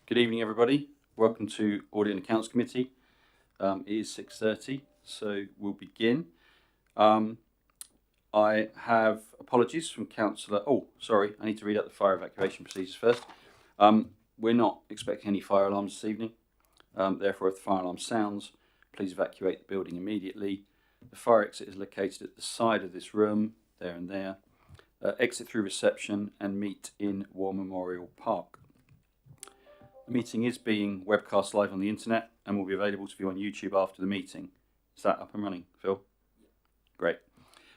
Good evening, everybody. Welcome to Audit and Accounts Committee. It is 6:30, so we'll begin. I have apologies from Councillor. Oh, sorry, I need to read out the fire evacuation procedures first. We're not expecting any fire alarms this evening. Therefore, if the fire alarm sounds, please evacuate the building immediately. The fire exit is located at the side of this room, there and there. Exit through reception and meet in War Memorial Park. The meeting is being webcast live on the internet and will be available to view on YouTube after the meeting. Is that up and running, Phil? Great.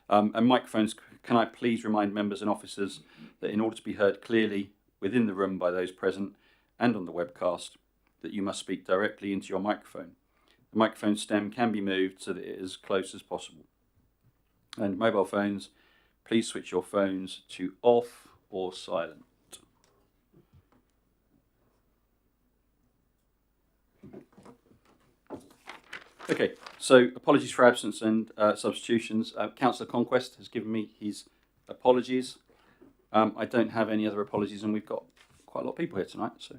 And microphones, can I please remind members and officers that in order to be heard clearly within the room by those present and on the webcast, that you must speak directly into your microphone. The microphone stem can be moved so that it is as close as possible. And mobile phones, please switch your phones to off or silent. Okay, so apologies for absence and substitutions. Councillor Conquest has given me his apologies. I don't have any other apologies, and we've got quite a lot of people here tonight. So,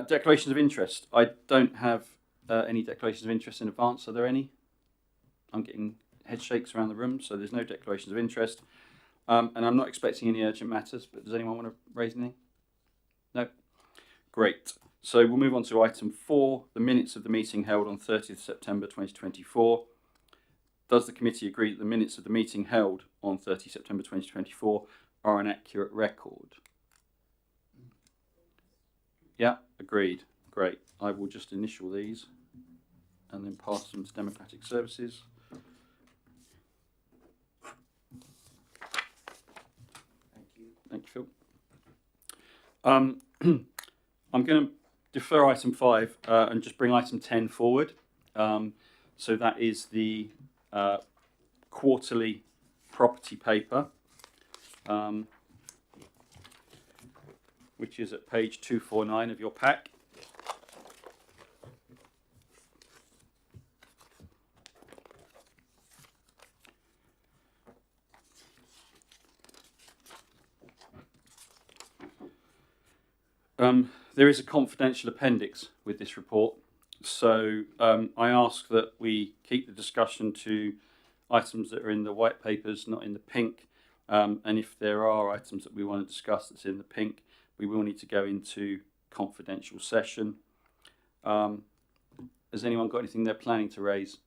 declarations of interest. I don't have any declarations of interest in advance. Are there any? I'm getting head shakes around the room, so there's no declarations of interest. And I'm not expecting any urgent matters, but does anyone want to raise anything? No? Great. So we'll move on to item 4, the minutes of the meeting held on 30th September 2024. Does the committee agree that the minutes of the meeting held on 30 September 2024 are an accurate record? Yeah, agreed. Great. I will just initial these and then pass them to Democratic Services. Thank you, Phil. I'm going to defer item 5 and just bring item 10 forward. So that is the quarterly property paper, which is at page 249 of your pack. There is a confidential appendix with this report, so I ask that we keep the discussion to items that are in the white papers, not in the pink, and if there are items that we want to discuss that's in the pink, we will need to go into confidential session. Has anyone got anything they're planning to raise?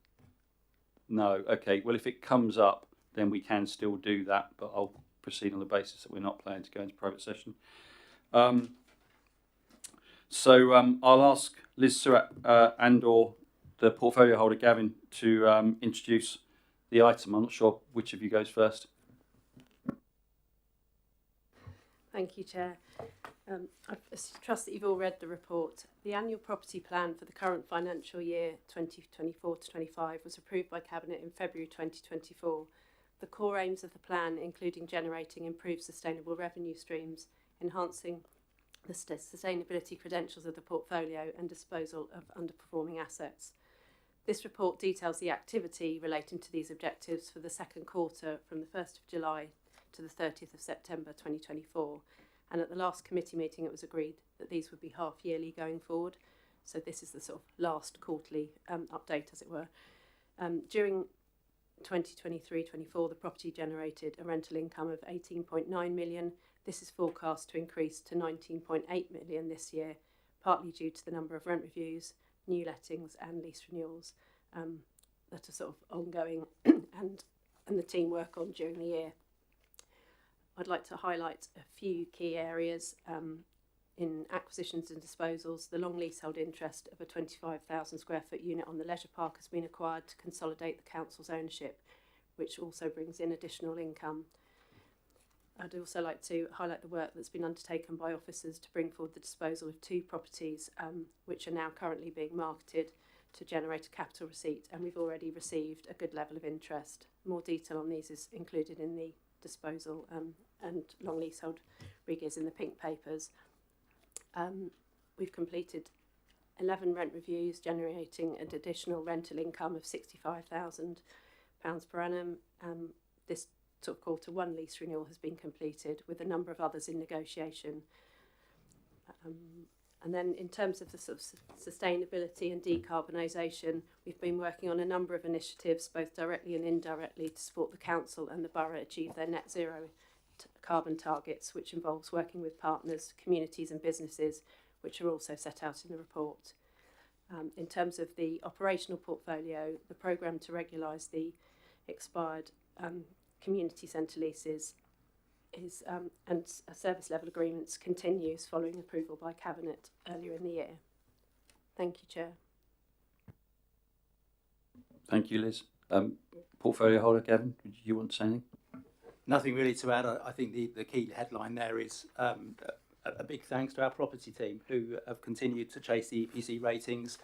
No. Okay, well, if it comes up, then we can still do that, but I'll proceed on the basis that we're not planning to go into private session. So I'll ask Liz Surratt and or the portfolio holder Gavin to introduce the item. I'm not sure which of you goes first. Thank you, Chair. I trust that you've all read the report. The annual property plan for the current financial year 2024 to 25 was approved by Cabinet in February 2024. The core aims of the plan, including generating improved sustainable revenue streams, enhancing the sustainability credentials of the portfolio and disposal of underperforming assets. This report details the activity relating to these objectives for the second quarter from the 1st of July to the 30th of September 2024, and at the last committee meeting it was agreed that these would be half-yearly going forward, so this is the sort of last quarterly update, as it were. During 2023-24, the property generated a rental income of 18.9 million. This is forecast to increase to 19.8 million this year, partly due to the number of rent reviews, new lettings and lease renewals that are sort of ongoing and the team work on during the year. I'd like to highlight a few key areas in acquisitions and disposals. The long leasehold interest of a 25,000 square foot unit on the leisure park has been acquired to consolidate the council's ownership, which also brings in additional income. I'd also like to highlight the work that's been undertaken by officers to bring forward the disposal of 2 properties which are now currently being marketed to generate a capital receipt, and we've already received a good level of interest. More detail on these is included in the disposal and long leasehold riggers in the pink papers. We've completed 11 rent reviews, generating an additional rental income of £65,000 per annum. This sort of quarter 1 lease renewal has been completed, with a number of others in negotiation. And then in terms of the sort of sustainability and decarbonisation, we've been working on a number of initiatives, both directly and indirectly, to support the council and the borough achieve their net zero carbon targets, which involves working with partners, communities and businesses, which are also set out in the report. In terms of the operational portfolio, the programme to regularise the expired community centre leases and service level agreements continues following approval by Cabinet earlier in the year. Thank you, Chair. Thank you, Liz. Portfolio holder Gavin, do you want to say anything? Nothing really to add. I think the key headline there is a big thanks to our property team, who have continued to chase the EPC ratings,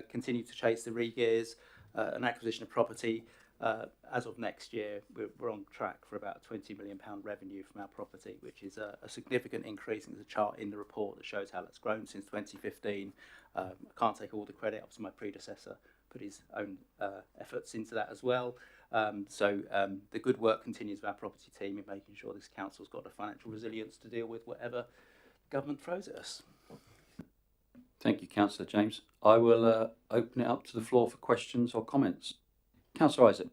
continued to chase the re-gears and acquisition of property. As of next year, we're on track for about £20 million revenue from our property, which is a significant increase. And there's a chart in the report that shows how that's grown since 2015. I can't take all the credit. Obviously, my predecessor put his own efforts into that as well. So the good work continues with our property team in making sure this council's got the financial resilience to deal with whatever government throws at us. Thank you, Councillor James. I will open it up to the floor for questions or comments. Councillor Isaac.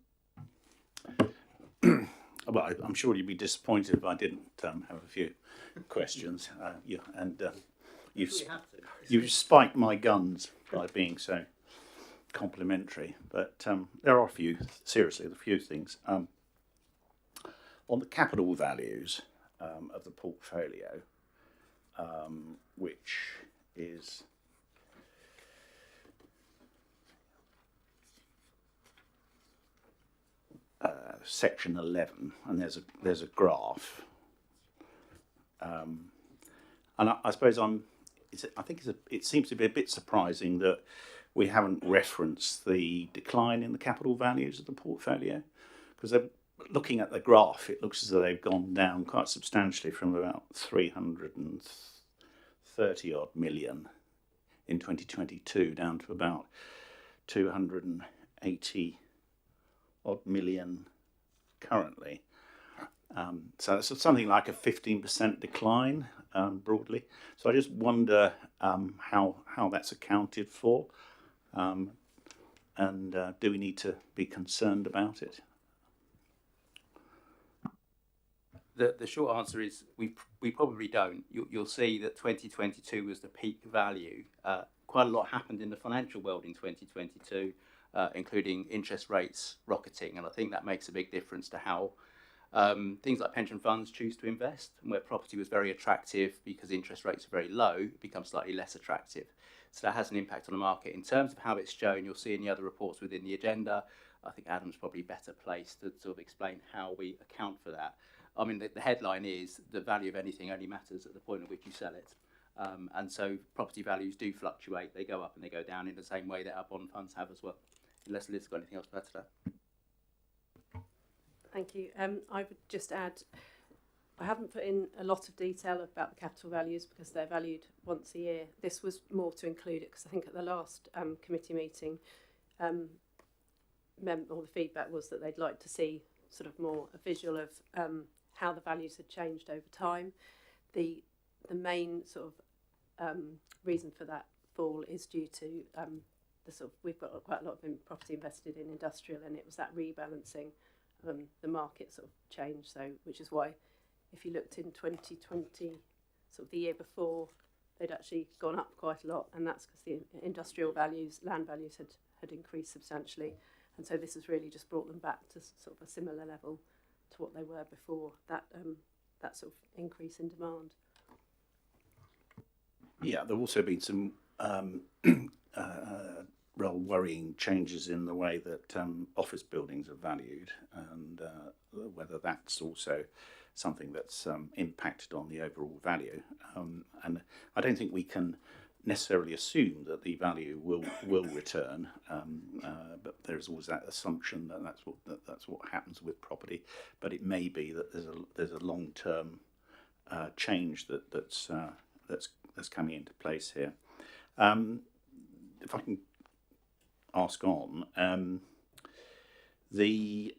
Well, I'm sure you'd be disappointed if I didn't have a few questions. You've spiked my guns by being so complimentary, but there are a few things. On the capital values of the portfolio, which is section 11, and there's a graph, and I suppose it seems to be a bit surprising that we haven't referenced the decline in the capital values of the portfolio, because looking at the graph, it looks as though they've gone down quite substantially from about 330 odd million in 2022 down to about 280 odd million currently. So it's something like a 15% decline broadly. So I just wonder how that's accounted for, and do we need to be concerned about it? The short answer is we probably don't. You'll see that 2022 was the peak value. Quite a lot happened in the financial world in 2022, including interest rates rocketing, and I think that makes a big difference to how things like pension funds choose to invest, and where property was very attractive because interest rates are very low, it becomes slightly less attractive. So that has an impact on the market. In terms of how it's shown, you'll see in the other reports within the agenda, I think Adam's probably better placed to sort of explain how we account for that. I mean, the headline is the value of anything only matters at the point at which you sell it. And so property values do fluctuate. They go up and they go down in the same way that our bond funds have as well. Unless Liz's got anything else to add to that. Thank you. I would just add, I haven't put in a lot of detail about the capital values because they're valued once a year. This was more to include it because I think at the last committee meeting, all the feedback was that they'd like to see sort of more a visual of how the values had changed over time. The main sort of reason for that fall is due to we've got quite a lot of property invested in industrial, and it was that rebalancing. The market sort of changed, so which is why if you looked in 2020, sort of the year before, they'd actually gone up quite a lot, and that's because the industrial values, land values had increased substantially, and so this has really just brought them back to sort of a similar level to what they were before that that sort of increase in demand. Yeah, there have also been some real worrying changes in the way that office buildings are valued, and whether that's also something that's impacted on the overall value. And I don't think we can necessarily assume that the value will return, but there's always that assumption that that's what happens with property. But it may be that there's a long-term change that's coming into place here. If I can ask on, there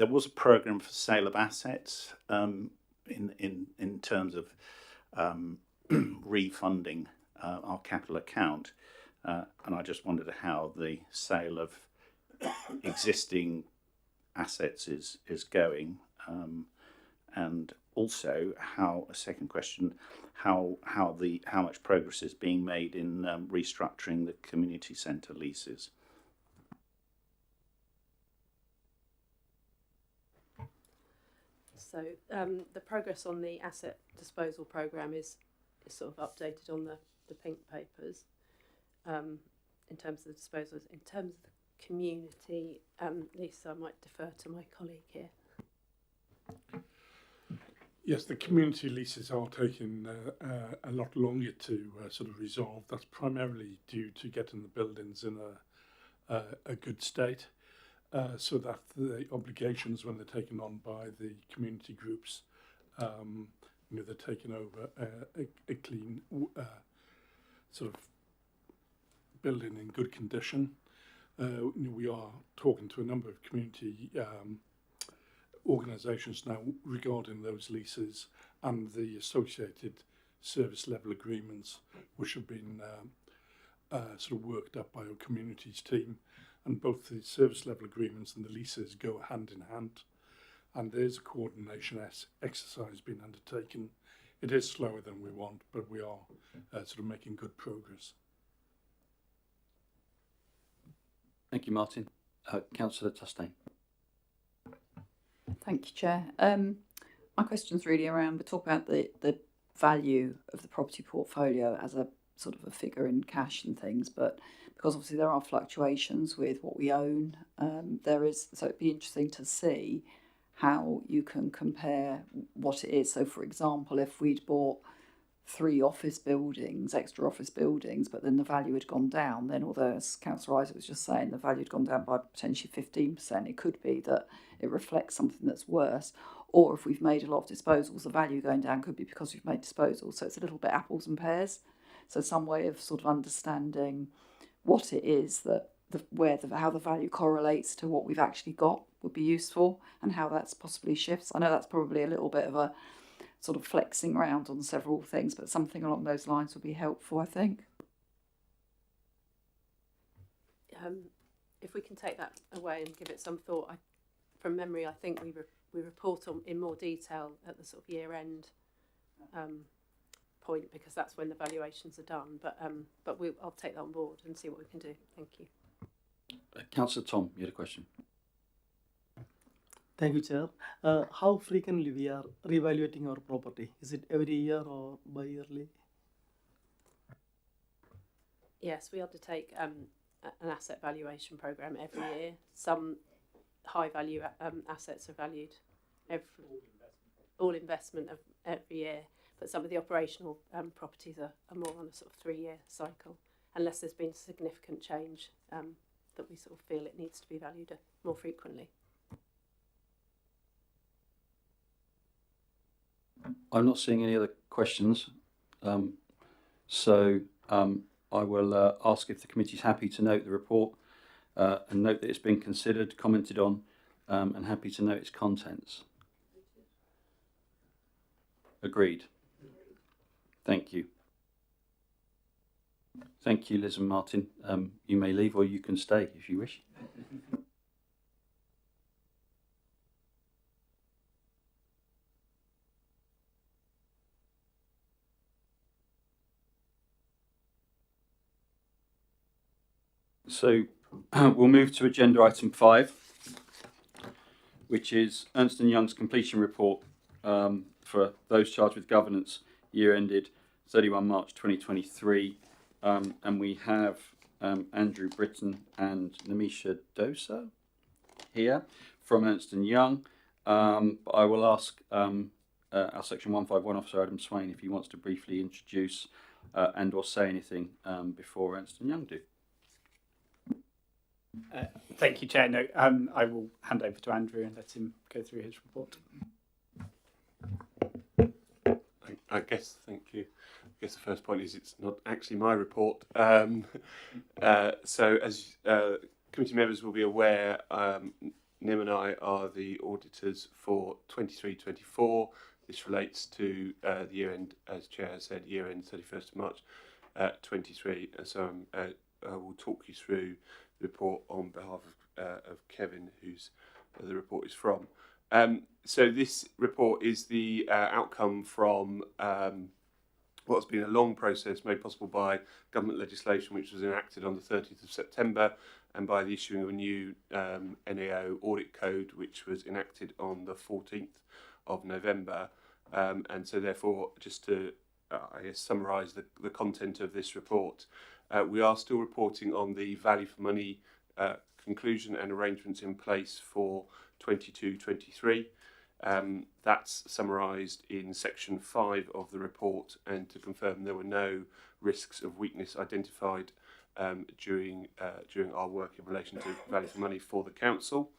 was a programme for sale of assets in terms of refunding our capital account, and I just wondered how the sale of existing assets is going, and also how much progress is being made in restructuring the community centre leases. So the progress on the asset disposal programme is sort of updated on the pink papers in terms of the disposals. In terms of the community lease, I might defer to my colleague here. Yes, the community leases are taking a lot longer to sort of resolve. That's primarily due to getting the buildings in a good state, so that the obligations, when they're taken on by the community groups, they're taken over a clean sort of building in good condition. We are talking to a number of community organisations now regarding those leases and the associated service level agreements, which have been sort of worked up by our communities team, and both the service level agreements and the leases go hand in hand, and there's a coordination exercise being undertaken. It is slower than we want, but we are sort of making good progress. Thank you, Martin. Councillor Tustain. Thank you, Chair. My question's really around, we talk about the value of the property portfolio as a sort of a figure in cash and things, but because obviously there are fluctuations with what we own, so it'd be interesting to see how you can compare what it is. So, for example, if we'd bought 3 extra office buildings, but then the value had gone down, then although, as Councillor Isaac was just saying, the value had gone down by potentially 15%, it could be that it reflects something that's worse. Or if we've made a lot of disposals, the value going down could be because we've made disposals. So it's a little bit apples and pears. So some way of sort of understanding what it is that how the value correlates to what we've actually got would be useful, and how that's possibly shifts. I know that's probably a little bit of a sort of flexing around on several things, but something along those lines would be helpful, I think. If we can take that away and give it some thought, from memory, I think we report on in more detail at the sort of year end point, because that's when the valuations are done. But I'll take that on board and see what we can do. Thank you. Councillor Tom, you had a question. Thank you, Chair. How frequently we are reevaluating our property? Is it every year or bi-yearly? Yes, we undertake an asset valuation programme every year. Some high value assets are valued all investment of every year, but some of the operational properties are more on a sort of 3-year cycle, unless there's been significant change that we sort of feel it needs to be valued more frequently. I'm not seeing any other questions, so I will ask if the committee is happy to note the report and note that it's been considered, commented on, and happy to note its contents. Agreed. Thank you. Thank you, Liz and Martin. You may leave, or you can stay if you wish. So we'll move to agenda item 5, which is Ernst & Young's completion report for those charged with governance, year ended 31 March 2023. And we have Andrew Britton and Namisha Dosa here from Ernst & Young. But I will ask our Section 151 officer, Adam Swain, if he wants to briefly introduce and or say anything before Ernst & Young do. Thank you, Chair. No, I will hand over to Andrew and let him go through his report. I guess, thank you. I guess the first point is it's not actually my report. So as committee members will be aware, Nim and I are the auditors for 23-24. This relates to the year end, as Chair said, year end 31st of March 23. So I will talk you through the report on behalf of Kevin, who's the report is from. So this report is the outcome from what's been a long process made possible by government legislation which was enacted on the 30th of September and by the issuing of a new NAO audit code which was enacted on the 14th of November. And so therefore, just to I guess summarise the content of this report, we are still reporting on the value for money conclusion and arrangements in place for 22-23. That's summarised in section 5 of the report, and to confirm there were no risks of weakness identified during our work in relation to value for money for the council.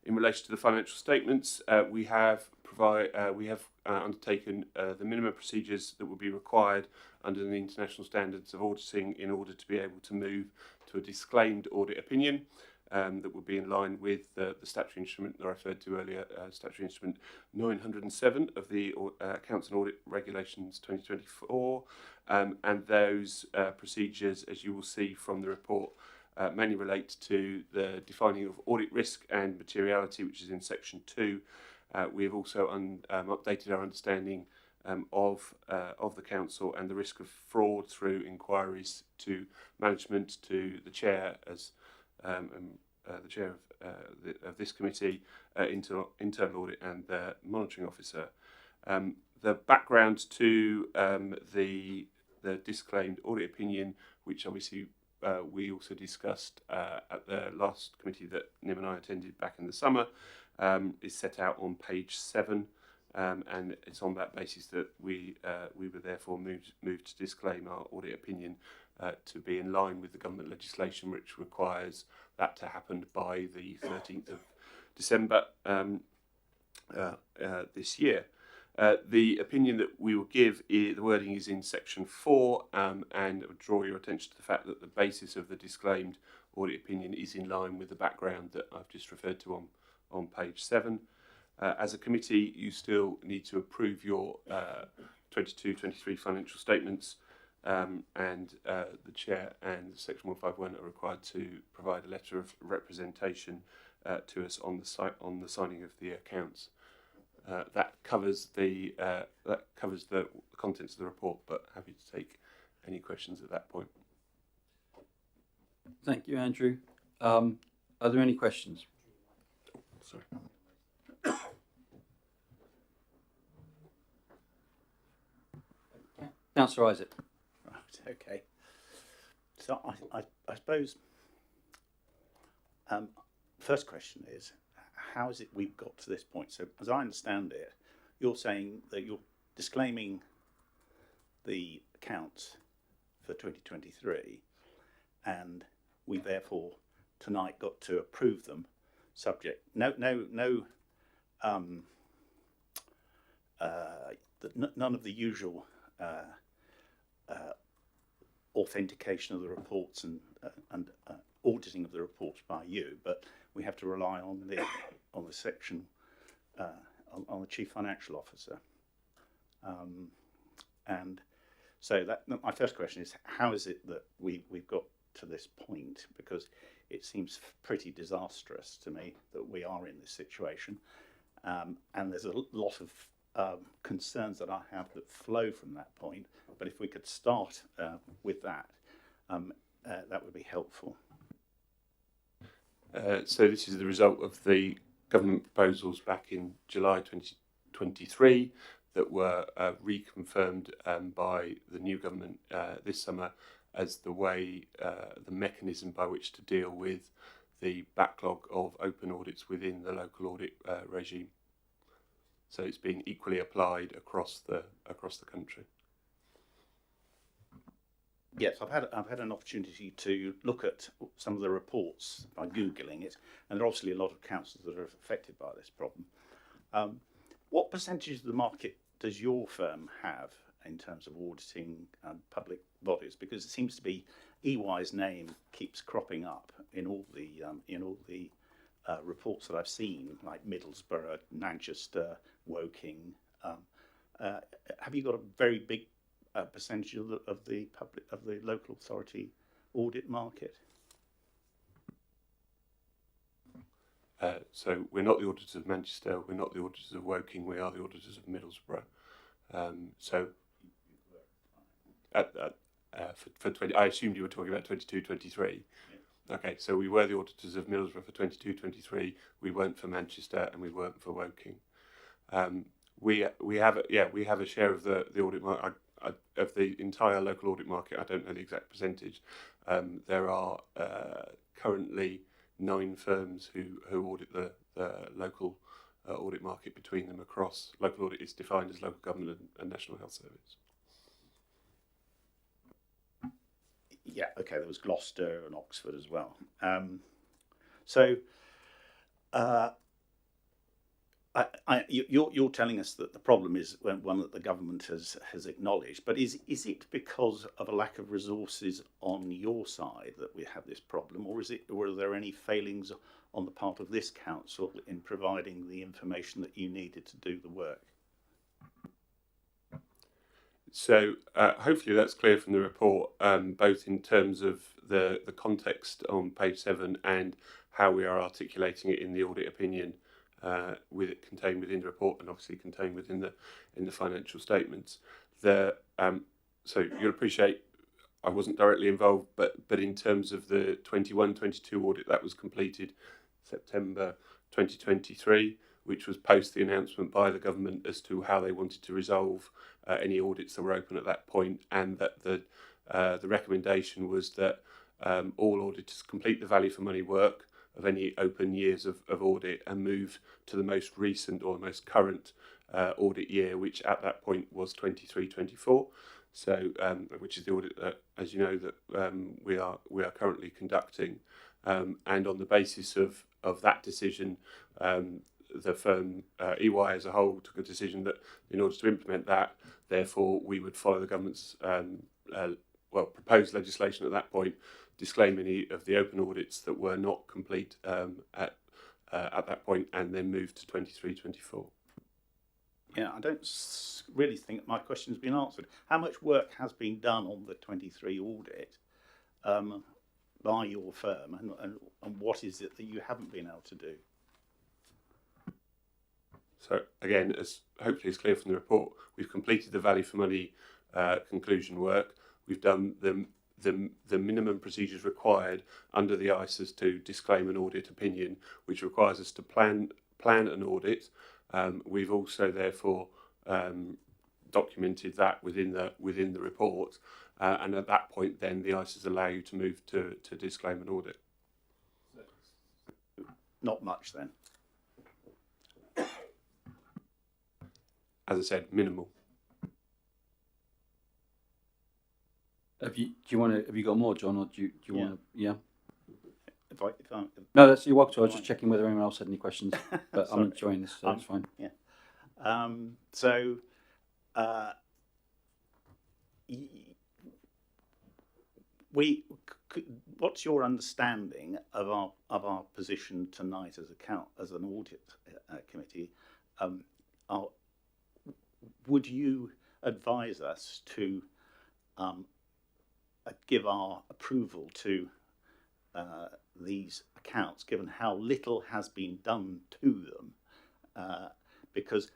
In relation to the financial statements, we have undertaken the minimum procedures that would be required under the international standards of auditing in order to be able to move to a disclaimed audit opinion that would be in line with the statutory instrument that I referred to earlier, statutory instrument 907 of the Accounts and Audit Regulations 2024, and those procedures, as you will see from the report, mainly relate to the defining of audit risk and materiality, which is in section 2. We have also updated our understanding of the council and the risk of fraud through inquiries to management, to the chair as the chair of this committee, internal audit, and the monitoring officer. The background to the disclaimed audit opinion, which obviously we also discussed at the last committee that Nim and I attended back in the summer, is set out on page 7, and it's on that basis that we were therefore moved to disclaim our audit opinion to be in line with the government legislation, which requires that to happen by the 13th of December this year. The opinion that we will give, the wording is in section 4, and I would draw your attention to the fact that the basis of the disclaimed audit opinion is in line with the background that I've just referred to on page 7. As a committee, you still need to approve your 22-23 financial statements, and the chair and section 151 are required to provide a letter of representation to us on the signing of the accounts. That covers the contents of the report, but happy to take any questions at that point. Thank you, Andrew. Are there any questions? Oh, sorry. Councillor Isaac. Right, okay. So I suppose first question is, how is it we've got to this point? So as I understand it, you're saying that you're disclaiming the accounts for 2023, and we therefore tonight got to approve them, subject none of the usual authentication of the reports and auditing of the reports by you, but we have to rely on the section on the Chief Financial Officer. And so that my first question is, how is it that we've got to this point? Because it seems pretty disastrous to me that we are in this situation, and there's a lot of concerns that I have that flow from that point. But if we could start with that, that would be helpful. So this is the result of the government proposals back in July 2023 that were reconfirmed by the new government this summer as the way, the mechanism by which to deal with the backlog of open audits within the local audit regime. So it's been equally applied across the country. Yes, I've had an opportunity to look at some of the reports by Googling it, and there are obviously a lot of councils that are affected by this problem. What percentage of the market does your firm have in terms of auditing public bodies? Because it seems to be EY's name keeps cropping up in all the reports that I've seen, like Middlesbrough, Manchester, Woking. Have you got a very big percentage of the local authority audit market? So we're not the auditors of Manchester, we're not the auditors of Woking, we are the auditors of Middlesbrough. For 20, I assumed you were talking about 22-23. Yeah. Okay, so we were the auditors of Middlesbrough for 22-23. We weren't for Manchester, and we weren't for Woking. We have a share of the audit market. Of the entire local audit market, I don't know the exact percentage. There are currently 9 firms who audit the local audit market between them across. Local audit is defined as local government and National Health Service. Yeah, okay, there was Gloucester and Oxford as well. You're telling us that the problem is one that the government has acknowledged, but is it because of a lack of resources on your side that we have this problem, or are there any failings on the part of this council in providing the information that you needed to do the work? So hopefully that's clear from the report, both in terms of the context on page 7 and how we are articulating it in the audit opinion, with it contained within the report and obviously contained within the financial statements. So you'll appreciate I wasn't directly involved, but in terms of the 21-22 audit that was completed September 2023, which was post the announcement by the government as to how they wanted to resolve any audits that were open at that point, and that the recommendation was that all auditors complete the value for money work of any open years of audit and move to the most recent or most current audit year, which at that point was 23-24. So, which is the audit that, as you know, that we are currently conducting, and on the basis of that decision, the firm EY as a whole took a decision that in order to implement that, therefore we would follow the government's proposed legislation at that point, disclaim any of the open audits that were not complete at that point, and then move to 23-24. Yeah, I don't really think my question's been answered. How much work has been done on the 23 audit by your firm, and what is it that you haven't been able to do? So again, as hopefully is clear from the report, we've completed the value for money conclusion work. We've done the minimum procedures required under the ISAs to disclaim an audit opinion, which requires us to plan an audit. We've also therefore documented that within the report, and at that point, then the ISAs allow you to move to disclaim an audit. Not much then. As I said, minimal. Have you got more, John, or do you want to? Yeah. No, that's you're welcome to. I was just checking whether anyone else had any questions, but I'm enjoying this, so it's fine. Yeah. What's your understanding of our position tonight as an audit committee? Would you advise us to give our approval to these accounts, given how little has been done to them? Because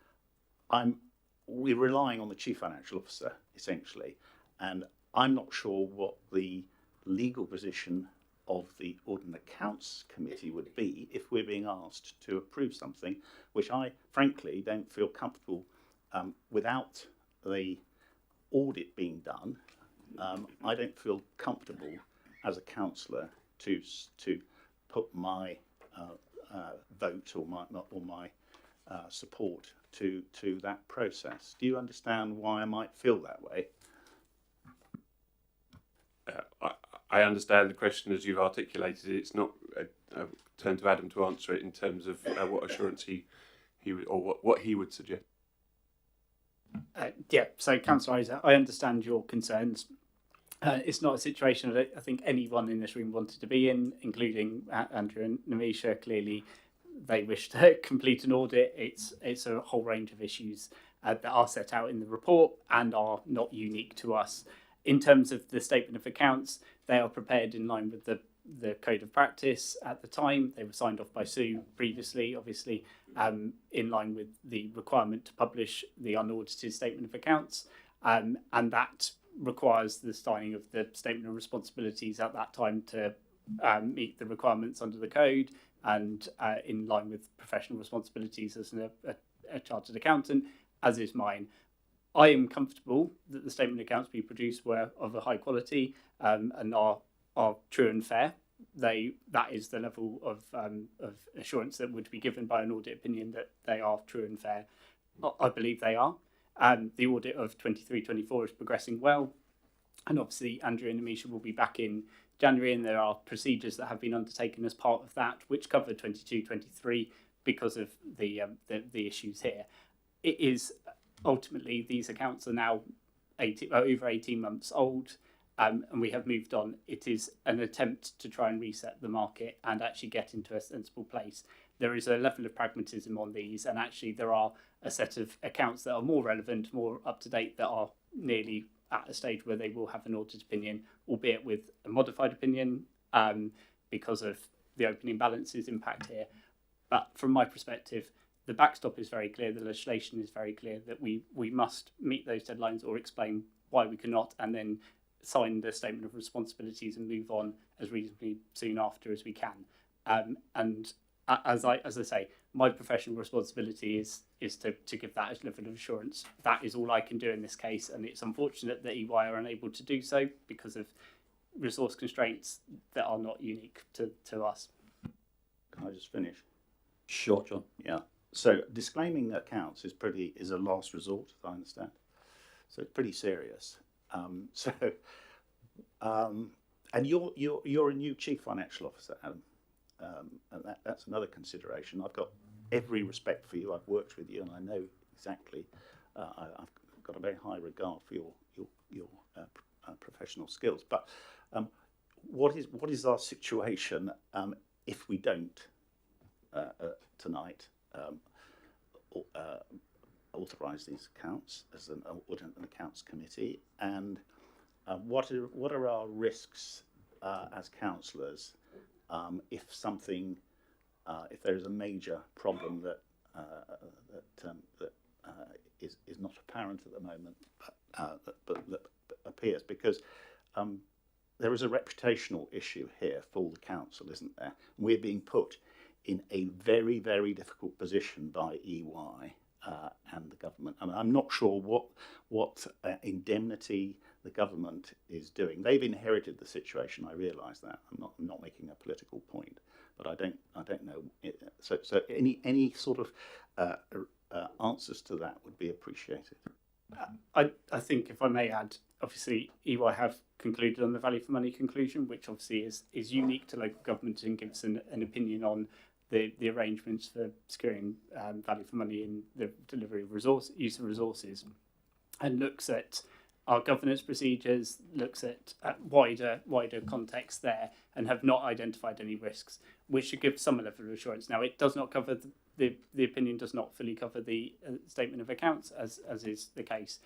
we're relying on the Chief Financial Officer, essentially, and I'm not sure what the legal position of the Audit and Accounts Committee would be if we're being asked to approve something which I frankly don't feel comfortable without the audit being done. I don't feel comfortable as a councillor to put my vote or my support to that process. Do you understand why I might feel that way? I understand the question as you've articulated it. It's not a turn to Adam to answer it in terms of what assurance he would, or what he would suggest. So Councillor Isaac, I understand your concerns. It's not a situation that I think anyone in this room wanted to be in, including Andrew and Namisha. Clearly, they wish to complete an audit. It's a whole range of issues that are set out in the report and are not unique to us. In terms of the statement of accounts, they are prepared in line with the code of practice at the time. They were signed off by Sue previously, obviously, in line with the requirement to publish the unaudited statement of accounts. And that requires the signing of the statement of responsibilities at that time to meet the requirements under the code and in line with professional responsibilities as a chartered accountant, as is mine. I am comfortable that the statement of accounts we produced were of a high quality and are true and fair. That is the level of assurance that would be given by an audit opinion, that they are true and fair. I believe they are. The audit of 23-24 is progressing well. And obviously, Andrew and Amisha will be back in January, and there are procedures that have been undertaken as part of that, which cover 22-23 because of the issues here. It is ultimately, these accounts are now over 18 months old, and we have moved on. It is an attempt to try and reset the market and actually get into a sensible place. There is a level of pragmatism on these, and actually there are a set of accounts that are more relevant, more up to date, that are nearly at a stage where they will have an audit opinion, albeit with a modified opinion because of the opening balances impact here. But from my perspective, the backstop is very clear, the legislation is very clear that we must meet those deadlines or explain why we cannot, and then sign the statement of responsibilities and move on as reasonably soon after as we can. And as I say, my professional responsibility is to give that level of assurance. That is all I can do in this case, and it's unfortunate that EY are unable to do so because of resource constraints that are not unique to us. Can I just finish? Sure, John. Yeah. So disclaiming accounts is a last resort, as I understand. So it's pretty serious. And you're a new chief financial officer, Adam, and that's another consideration. I've got every respect for you. I've worked with you, and I know exactly. I've got a very high regard for your professional skills. But what is our situation if we don't tonight authorise these accounts as an audit and accounts committee, and what are our risks as councillors if there is a major problem that is not apparent at the moment, but that appears, because there is a reputational issue here for the council, isn't there? We're being put in a very, very difficult position by EY and the government. I mean, I'm not sure what indemnity the government is doing. They've inherited the situation. I realise that. I'm not making a political point, but I don't know. So any sort of answers to that would be appreciated. I think, if I may add, obviously EY have concluded on the value for money conclusion, which obviously is unique to local government and gives an opinion on the arrangements for securing value for money in the delivery of use of resources, and looks at our governance procedures, looks at wider context there, and have not identified any risks, which should give some level of assurance. Now, it does not cover the opinion does not fully cover the statement of accounts, as is the case,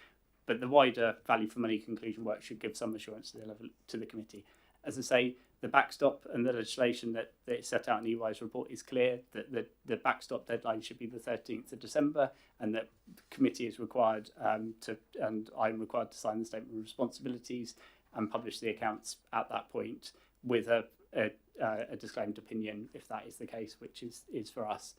but the wider value for money conclusion work should give some assurance to the committee. As I say, the backstop and the legislation that is set out in EY's report is clear that the backstop deadline should be the 13th of December, and that the committee is required and I'm required to sign the statement of responsibilities and publish the accounts at that point with a disclaimed opinion, if that is the case, which is for us.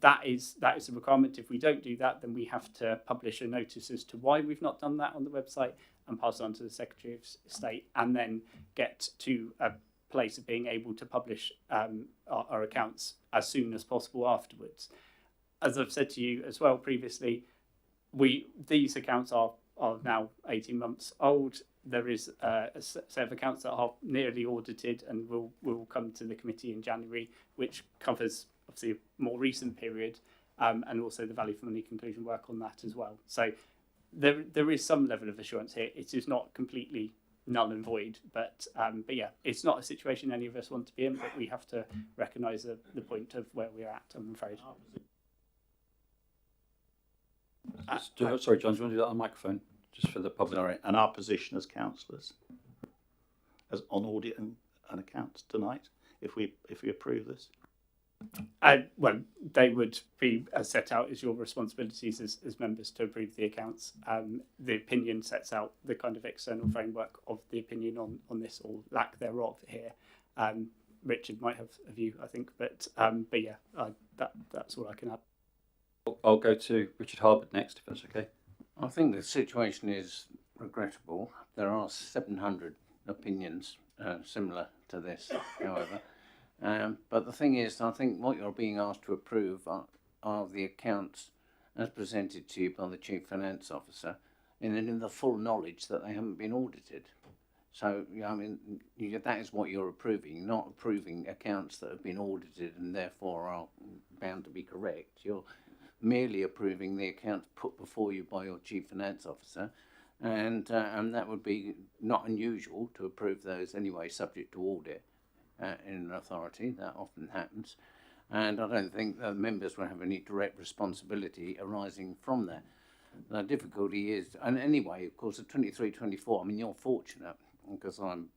That is a requirement. If we don't do that, then we have to publish a notice as to why we've not done that on the website and pass it on to the Secretary of State, and then get to a place of being able to publish our accounts as soon as possible afterwards. As I've said to you as well previously, these accounts are now 18 months old. There is a set of accounts that are nearly audited and will come to the committee in January, which covers obviously a more recent period, and also the value for money conclusion work on that as well. So there is some level of assurance here. It is not completely null and void, but yeah, it's not a situation any of us want to be in, but we have to recognise the point of where we're at, I'm afraid. Sorry, John, do you want to do that on the microphone, just for the public? Sorry, and our position as councillors, as on audit and accounts tonight, if we approve this? Well, they would be as set out as your responsibilities as members to approve the accounts. The opinion sets out the kind of external framework of the opinion on this, or lack thereof here. Richard might have a view, I think, but yeah, that's all I can add. I'll go to Richard Harbord next, if that's okay. I think the situation is regrettable. There are 700 opinions similar to this, however. But the thing is, I think what you're being asked to approve are the accounts as presented to you by the Chief Finance Officer, in the full knowledge that they haven't been audited. So, I mean, that is what you're approving. You're not approving accounts that have been audited and therefore are bound to be correct. You're merely approving the accounts put before you by your Chief Finance Officer, and that would be not unusual to approve those anyway, subject to audit in an authority. That often happens, and I don't think the members will have any direct responsibility arising from that. The difficulty is, and anyway, of course, the 23-24, I mean, you're fortunate, because I'm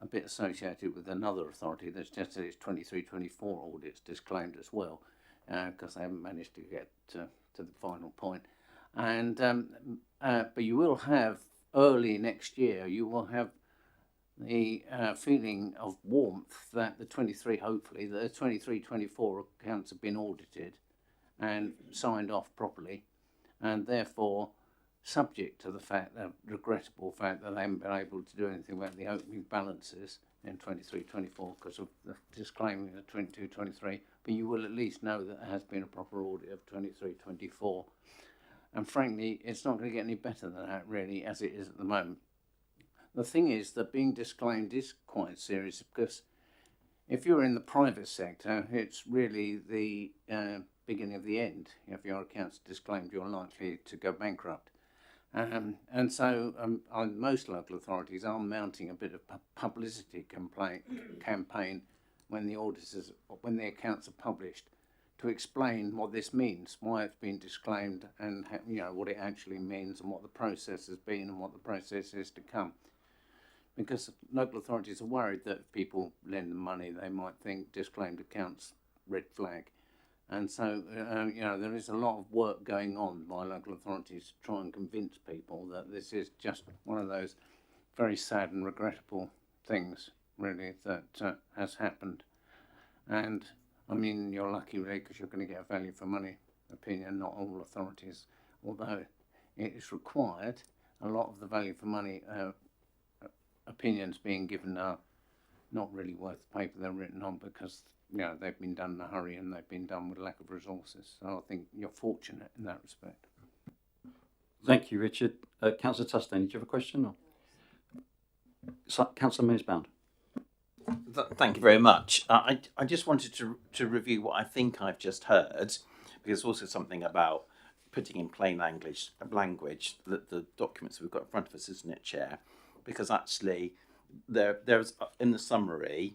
a bit associated with another authority that's just said its 23-24 audits disclaimed as well, because they haven't managed to get to the final point. And but you will have, early next year, you will have the feeling of warmth that hopefully, the 23-24 accounts have been audited and signed off properly, and therefore subject to the regrettable fact that they haven't been able to do anything about the opening balances in 23-24 because of the disclaiming of 22-23, but you will at least know that there has been a proper audit of 23-24. And frankly, it's not going to get any better than that, really, as it is at the moment. The thing is that being disclaimed is quite serious, because if you're in the private sector, it's really the beginning of the end. If your account's disclaimed, you're likely to go bankrupt. And so most local authorities are mounting a bit of publicity campaign when the accounts are published, to explain what this means, why it's been disclaimed, and what it actually means, and what the process has been, and what the process is to come. Because local authorities are worried that if people lend them money, they might think disclaimed accounts, red flag. And so, there is a lot of work going on by local authorities to try and convince people that this is just one of those very sad and regrettable things, really, that has happened. And, I mean, you're lucky, really, because you're going to get a value for money opinion. Not all authorities, although it is required, a lot of the value for money opinions being given are not really worth the paper they're written on, because they've been done in a hurry and they've been done with lack of resources. So I think you're fortunate in that respect. Thank you, Richard. Councillor Tustin, did you have a question? Councillor Moonsbound. Thank you very much. I just wanted to review what I think I've just heard, because also something about putting in plain language the documents we've got in front of us, isn't it, Chair? Because actually there's in the summary,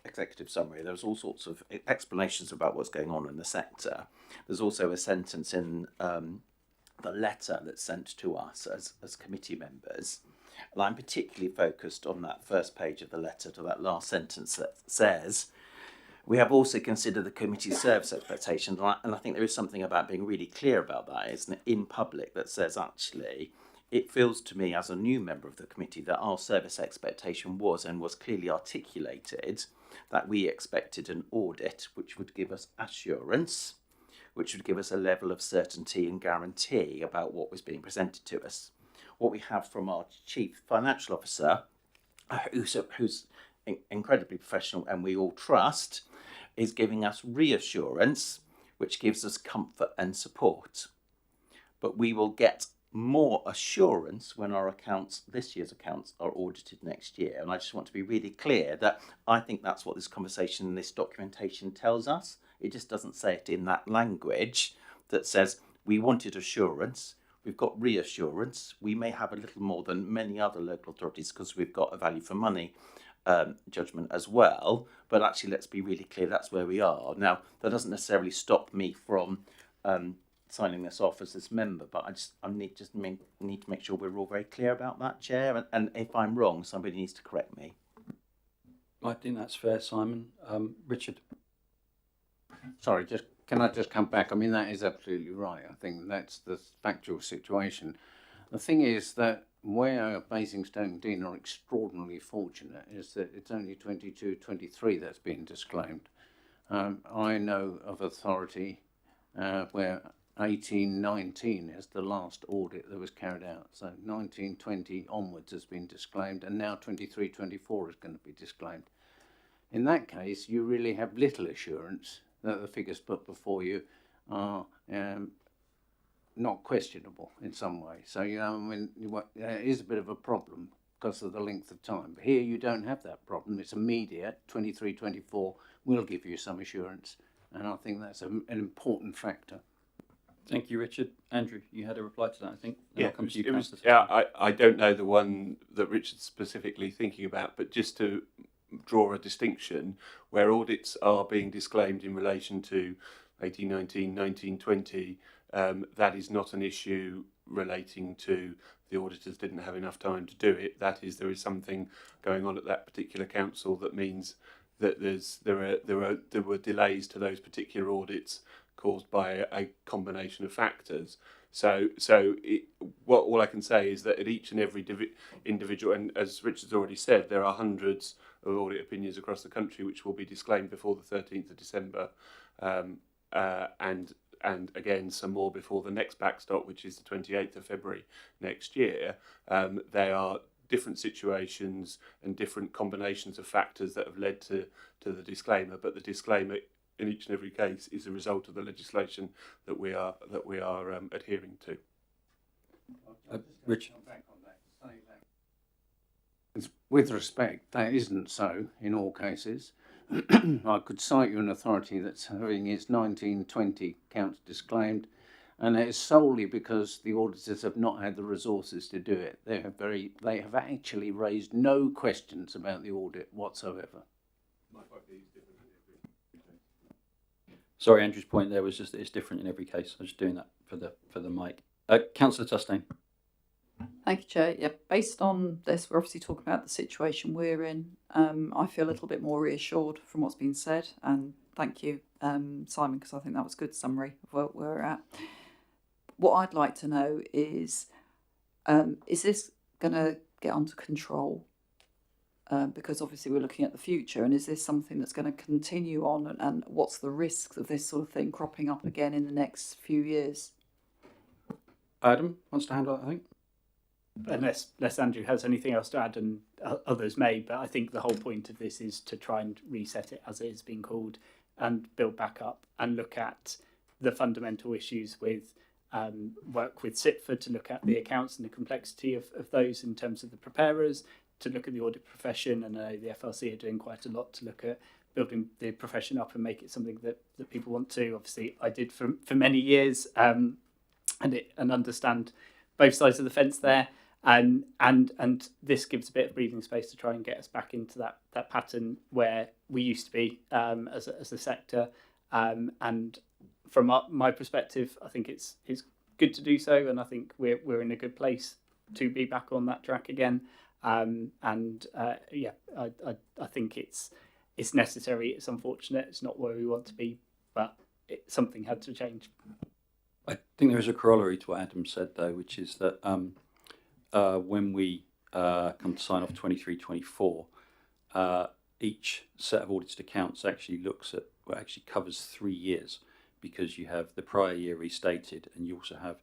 executive summary, there's all sorts of explanations about what's going on in the sector. There's also a sentence in the letter that's sent to us as committee members. And I'm particularly focused on that first page of the letter, to that last sentence that says, we have also considered the committee's service expectations. And I think there is something about being really clear about that, isn't it, in public, that says actually, it feels to me as a new member of the committee that our service expectation was clearly articulated, that we expected an audit which would give us assurance, which would give us a level of certainty and guarantee about what was being presented to us. What we have from our Chief Financial Officer, who's incredibly professional and we all trust, is giving us reassurance, which gives us comfort and support. But we will get more assurance when our accounts, this year's accounts, are audited next year. And I just want to be really clear that I think that's what this conversation and this documentation tells us. It just doesn't say it in that language that says we wanted assurance, we've got reassurance. We may have a little more than many other local authorities because we've got a value for money judgment as well. But actually, let's be really clear, that's where we are. Now, that doesn't necessarily stop me from signing this off as this member, but I need to make sure we're all very clear about that, Chair. And if I'm wrong, somebody needs to correct me. I think that's fair, Simon. Richard. Sorry, can I just come back? I mean, that is absolutely right. I think that's the factual situation. The thing is that where Basingstoke and Dean are extraordinarily fortunate is that it's only 22-23 that's been disclaimed. I know of authority where 18-19 is the last audit that was carried out. So 19-20 onwards has been disclaimed, and now 23-24 is going to be disclaimed. In that case, you really have little assurance that the figures put before you are not questionable in some way. So, you know, I mean, it is a bit of a problem because of the length of time. But here you don't have that problem. It's immediate. 23, 24 will give you some assurance. And I think that's an important factor. Thank you, Richard. Andrew, you had a reply to that, I think. Yeah, I'll come to you, it was, Councillor. I don't know the one that Richard's specifically thinking about, but just to draw a distinction where audits are being disclaimed in relation to 1819, 1920, that is not an issue relating to the auditors didn't have enough time to do it. That is, there is something going on at that particular council that means that there were delays to those particular audits caused by a combination of factors. So all I can say is that at each and every individual, and as Richard's already said, there are hundreds of audit opinions across the country which will be disclaimed before the 13th of December, and again some more before the next backstop, which is the 28th of February next year. They are different situations and different combinations of factors that have led to the disclaimer, but the disclaimer in each and every case is a result of the legislation that we are adhering to. Richard. With respect, that isn't so in all cases. I could cite you an authority that's having its 1920 accounts disclaimed, and it is solely because the auditors have not had the resources to do it. They have actually raised no questions about the audit whatsoever. Sorry, Andrew's point there was just that it's different in every case. I was just doing that for the mic. Councillor Tustain. Thank you, Chair. Yeah, based on this, we're obviously talking about the situation we're in. I feel a little bit more reassured from what's been said, and thank you, Simon, because I think that was a good summary of where we're at. What I'd like to know is this going to get under control? Because obviously we're looking at the future, and is this something that's going to continue on, and what's the risk of this sort of thing cropping up again in the next few years? Adam wants to handle that, I think. Unless Andrew has anything else to add, and others may, but I think the whole point of this is to try and reset it as it has been called and build back up and look at the fundamental issues with work with SITFA to look at the accounts and the complexity of those in terms of the preparers, to look at the audit profession, and I know the FRC are doing quite a lot to look at building the profession up and make it something that people want to. Obviously, I did for many years, and understand both sides of the fence there. And this gives a bit of breathing space to try and get us back into that pattern where we used to be as a sector. And from my perspective, I think it's good to do so, and I think we're in a good place to be back on that track again. I think it's necessary. It's unfortunate. It's not where we want to be, but something had to change. I think there is a corollary to what Adam said, though, which is that when we come to sign off 23-24, each set of audited accounts actually covers 3 years, because you have the prior year restated and you also have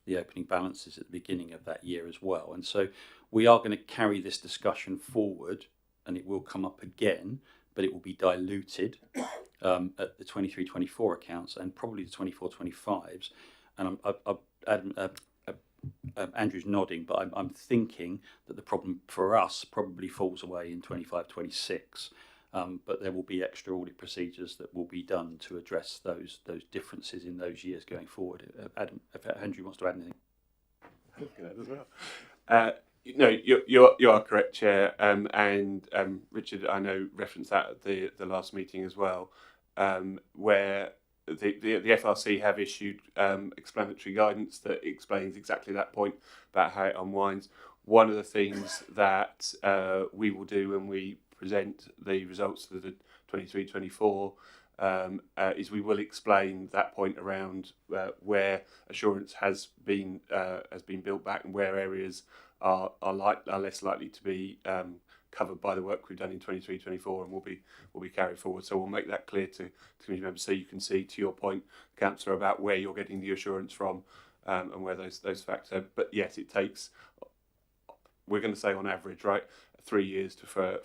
the opening balances at the beginning of that year as well. And so we are going to carry this discussion forward, and it will come up again, but it will be diluted at the 23-24 accounts and probably the 24-25s. And Andrew's nodding, but I'm thinking that the problem for us probably falls away in 25-26. But there will be extra audit procedures that will be done to address those differences in those years going forward. Adam, if Andrew wants to add anything. As well. No, you are correct, Chair, and Richard, I know, referenced that at the last meeting as well, where the FRC have issued explanatory guidance that explains exactly that point about how it unwinds. One of the things that we will do when we present the results for the 23-24 is we will explain that point around where assurance has been built back and where areas are less likely to be covered by the work we've done in 23-24 and will be carried forward. So we'll make that clear to committee members, so you can see, to your point, Councillor, about where you're getting the assurance from and where those facts are. But yes, it takes, we're going to say on average, right, 3 years for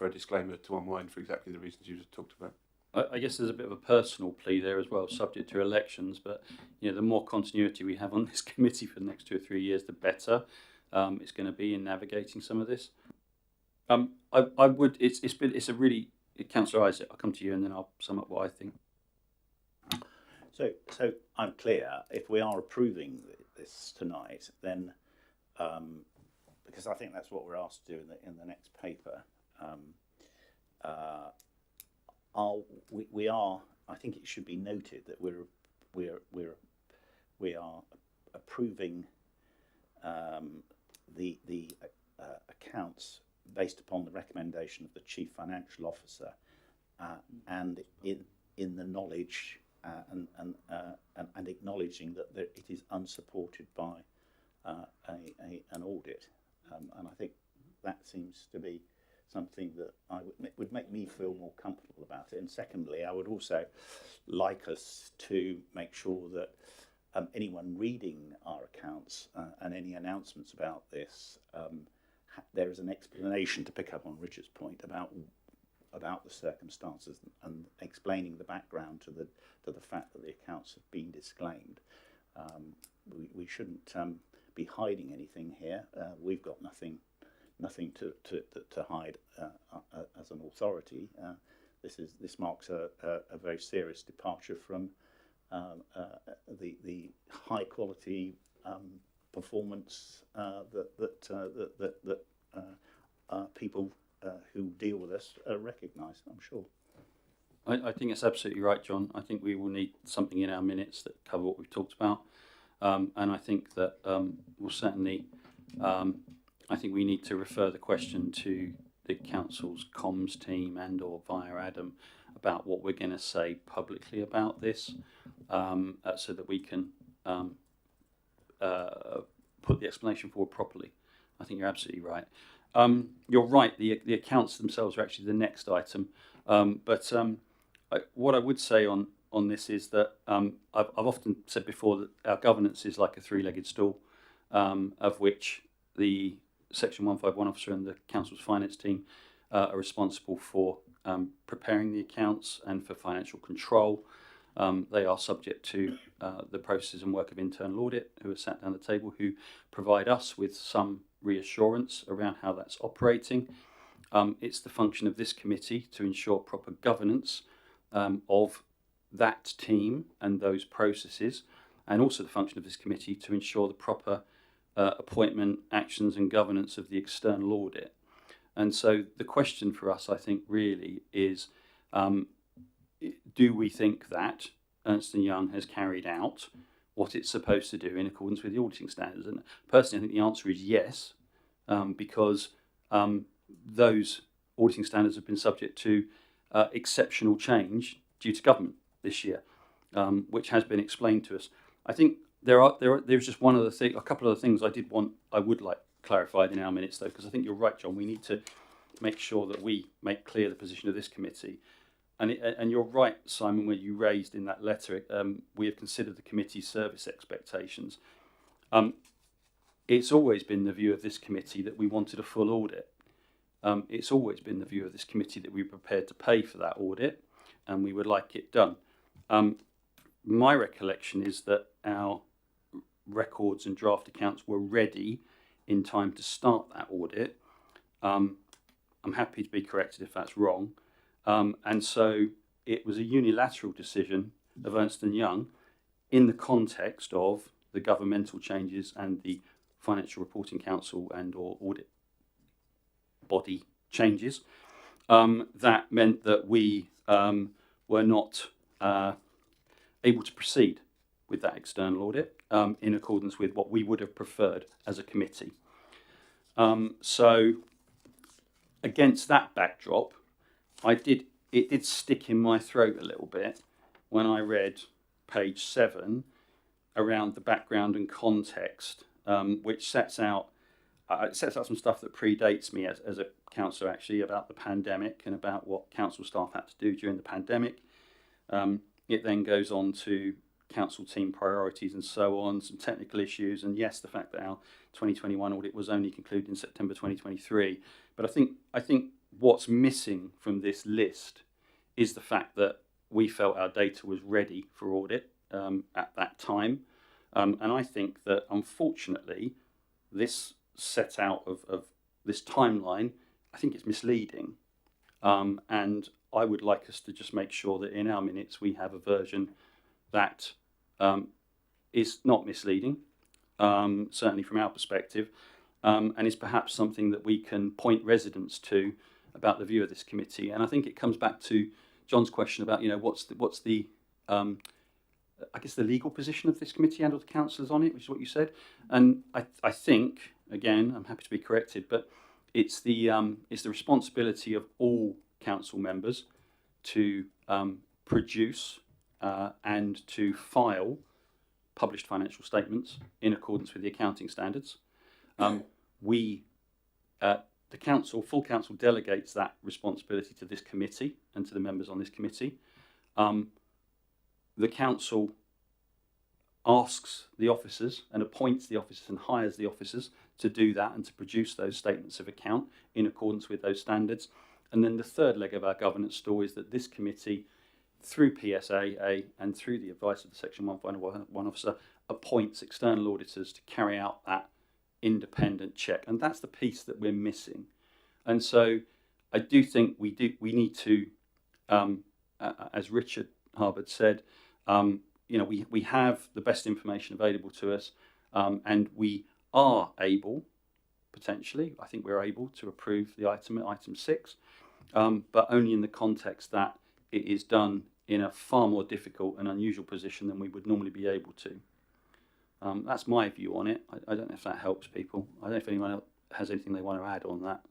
a disclaimer to unwind for exactly the reasons you just talked about. I guess there's a bit of a personal plea there as well, subject to elections. But you know, the more continuity we have on this committee for the next 2 or 3 years, the better it's going to be in navigating some of this. I would. It's a really, Councillor Isaac. I'll come to you and then I'll sum up what I think. So I'm clear. If we are approving this tonight, then because I think that's what we're asked to do in the next paper. We are. I think it should be noted that we are approving the accounts based upon the recommendation of the Chief Financial Officer, and in the knowledge and acknowledging that it is unsupported by an audit, and I think that seems to be something that would make me feel more comfortable about it. And secondly, I would also like us to make sure that anyone reading our accounts and any announcements about this, there is an explanation, to pick up on Richard's point about the circumstances and explaining the background to the fact that the accounts have been disclaimed. We shouldn't be hiding anything here. We've got nothing to hide as an authority. This marks a very serious departure from the high quality performance that people who deal with us recognise, I'm sure. I think it's absolutely right, John. I think we will need something in our minutes that cover what we've talked about, and I think that we'll certainly. I think we need to refer the question to the council's comms team and/or via Adam about what we're going to say publicly about this, so that we can put the explanation forward properly. I think you're absolutely right. You're right. The accounts themselves are actually the next item, but what I would say on this is that I've often said before that our governance is like a three-legged stool, of which the Section 151 officer and the council's finance team are responsible for preparing the accounts and for financial control. They are subject to the processes and work of internal audit, who are sat down the table, who provide us with some reassurance around how that's operating. It's the function of this committee to ensure proper governance of that team and those processes, and also the function of this committee to ensure the proper appointment, actions and governance of the external audit. And so the question for us, I think, really is, do we think that Ernst & Young has carried out what it's supposed to do in accordance with the auditing standards? And personally, I think the answer is yes, because those auditing standards have been subject to exceptional change due to government this year, which has been explained to us. I think there's just one other thing, a couple of other things I would like clarified in our minutes, though, because I think you're right, John. We need to make sure that we make clear the position of this committee. And you're right, Simon, when you raised in that letter, we have considered the committee's service expectations. It's always been the view of this committee that we wanted a full audit. It's always been the view of this committee that we were prepared to pay for that audit, and we would like it done. My recollection is that our records and draft accounts were ready in time to start that audit. I'm happy to be corrected if that's wrong. And so it was a unilateral decision of Ernst & Young in the context of the governmental changes and the Financial Reporting Council and or audit body changes. That meant that we were not able to proceed with that external audit in accordance with what we would have preferred as a committee. So against that backdrop, it did stick in my throat a little bit when I read page 7 around the background and context, which sets out some stuff that predates me as a councillor, actually, about the pandemic and about what council staff had to do during the pandemic. It then goes on to council team priorities and so on, some technical issues, and yes, the fact that our 2021 audit was only concluded in September 2023. But I think what's missing from this list is the fact that we felt our data was ready for audit at that time. And I think that, unfortunately, this set out of this timeline, I think it's misleading. And I would like us to just make sure that in our minutes we have a version that is not misleading, certainly from our perspective, and is perhaps something that we can point residents to about the view of this committee. And I think it comes back to John's question about, what's the I guess the legal position of this committee and of the councillors on it, which is what you said. And I think, again, I'm happy to be corrected, but it's the responsibility of all council members to produce and to file published financial statements in accordance with the accounting standards. The full council delegates that responsibility to this committee and to the members on this committee. The council asks the officers and appoints the officers and hires the officers to do that and to produce those statements of account in accordance with those standards. And then the third leg of our governance story is that this committee, through PSAA and through the advice of the Section 151 officer, appoints external auditors to carry out that independent check. And that's the piece that we're missing. And so I do think we need to, as Richard Harbord said, we have the best information available to us, and we are able, potentially, I think we're able to approve the item 6, but only in the context that it is done in a far more difficult and unusual position than we would normally be able to. That's my view on it. I don't know if that helps people. I don't know if anyone else has anything they want to add on that.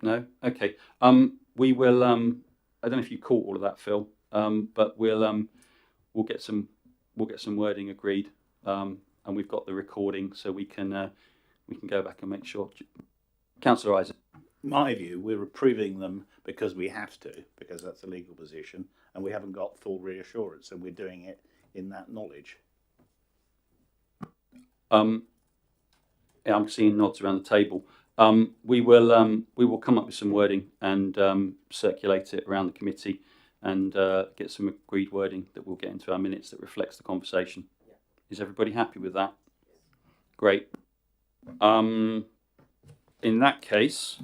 No? Okay. We will. I don't know if you caught all of that, Phil. But we'll get some wording agreed, and we've got the recording, so we can go back and make sure. Councillor Isaac. My view, we're approving them because we have to, because that's a legal position, and we haven't got full reassurance, and we're doing it in that knowledge. Yeah, I'm seeing nods around the table. We will come up with some wording and circulate it around the committee, and get some agreed wording that we'll get into our minutes that reflects the conversation. Yeah. Is everybody happy with that? Yes. Great. In that case,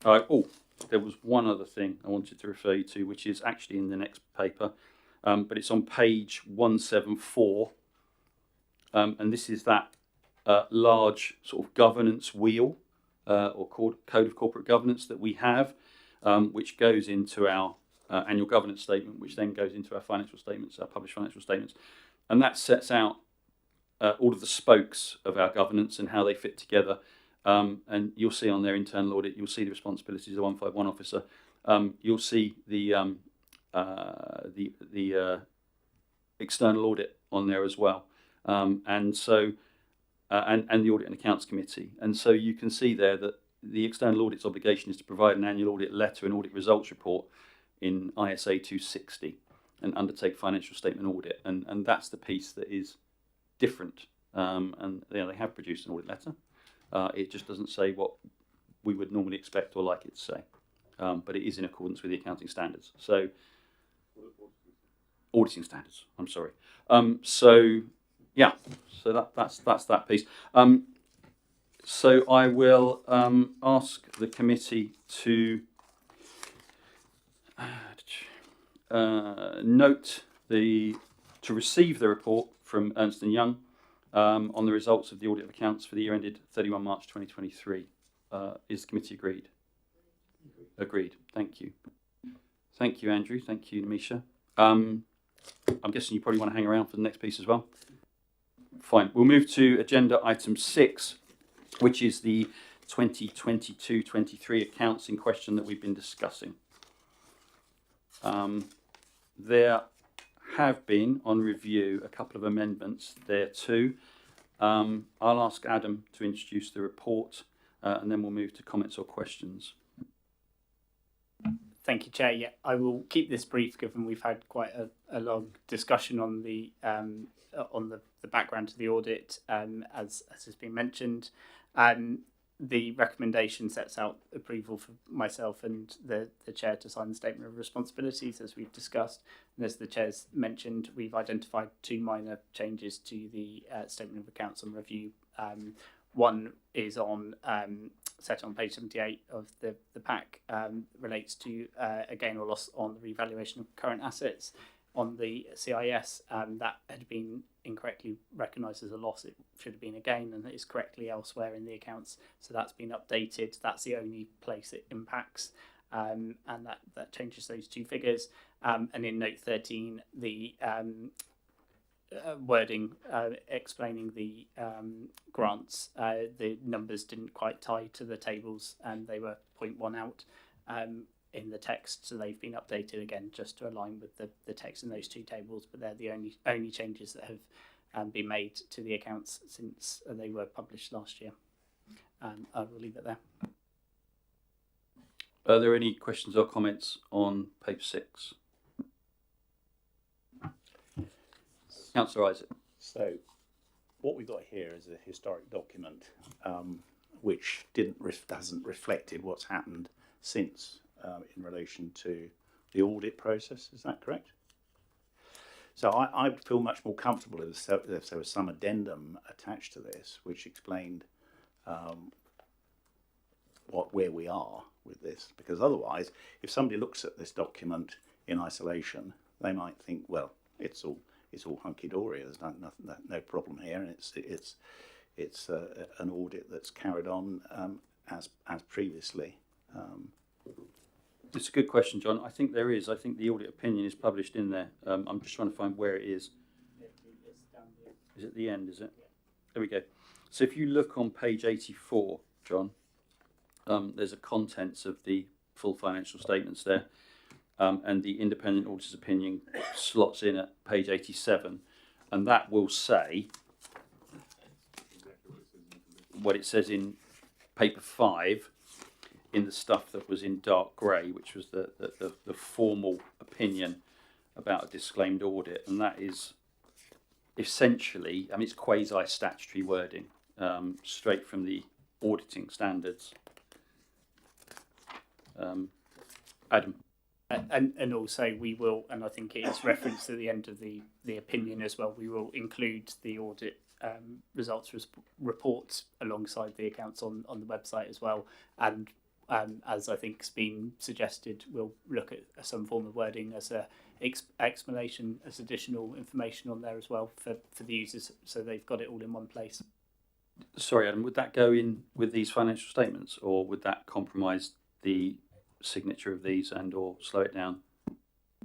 there was one other thing I wanted to refer you to, which is actually in the next paper, but it's on page 174, and this is that large sort of governance wheel or code of corporate governance that we have, which goes into our annual governance statement, which then goes into our financial statements, our published financial statements, and that sets out all of the spokes of our governance and how they fit together. And you'll see on their internal audit, you'll see the responsibilities of the 151 officer. You'll see the external audit on there as well, and so and the audit and accounts committee. And so you can see there that the external audit's obligation is to provide an annual audit letter and audit results report in ISA 260 and undertake financial statement audit, and that's the piece that is different. And they have produced an audit letter. It just doesn't say what we would normally expect or like it to say, but it is in accordance with the accounting standards. So, auditing standards. I'm sorry. So that's that piece. So I will ask the committee to to receive the report from Ernst & Young on the results of the audit of accounts for the year ended 31 March 2023. Is the committee agreed? Agreed. Thank you. Thank you, Andrew. Thank you, Namisha. I'm guessing you probably want to hang around for the next piece as well. Fine. We'll move to agenda item 6, which is the 2022-23 accounts in question that we've been discussing. There have been, on review, a couple of amendments there too. I'll ask Adam to introduce the report, and then we'll move to comments or questions. Thank you, Chair. Yeah, I will keep this brief, given we've had quite a long discussion on the background to the audit, as has been mentioned. the recommendation sets out approval for myself and the chair to sign the statement of responsibilities, as we've discussed. And as the chair's mentioned, we've identified 2 minor changes to the statement of accounts on review. One is on set on page 78 of the pack, relates to a gain or loss on the revaluation of current assets. On the CIS, that had been incorrectly recognised as a loss. It should have been a gain, and it is correctly elsewhere in the accounts. So that's been updated. That's the only place it impacts, and that changes those 2 figures. And in note 13, the wording explaining the grants, the numbers didn't quite tie to the tables, and they were 0.1 out in the text, so they've been updated again just to align with the text in those 2 tables. But they're the only changes that have been made to the accounts since they were published last year. I will leave it there. Are there any questions or comments on page 6? Councillor Isaac. So what we've got here is a historic document which hasn't reflected what's happened since in relation to the audit process. Is that correct? So I would feel much more comfortable if there was some addendum attached to this which explained where we are with this, because otherwise, if somebody looks at this document in isolation, they might think, well, it's all hunky-dory. There's no problem here, and it's an audit that's carried on as previously. It's a good question, John. I think there is. I think the audit opinion is published in there. I'm just trying to find where it is. Is it the end, is it? There we go. So if you look on page 84, John, there's a contents of the full financial statements there, and the independent auditor's opinion slots in at page 87, and that will say what it says in paper 5, in the stuff that was in dark grey, which was the formal opinion about a disclaimed audit. And that is essentially, I mean, it's quasi-statutory wording, straight from the auditing standards. Adam. And also we will, and I think it is referenced at the end of the opinion as well, we will include the audit results reports alongside the accounts on the website as well. And as I think has been suggested, we'll look at some form of wording as a explanation, as additional information on there as well for the users, so they've got it all in one place. Sorry, Adam, would that go in with these financial statements, or would that compromise the signature of these and or slow it down?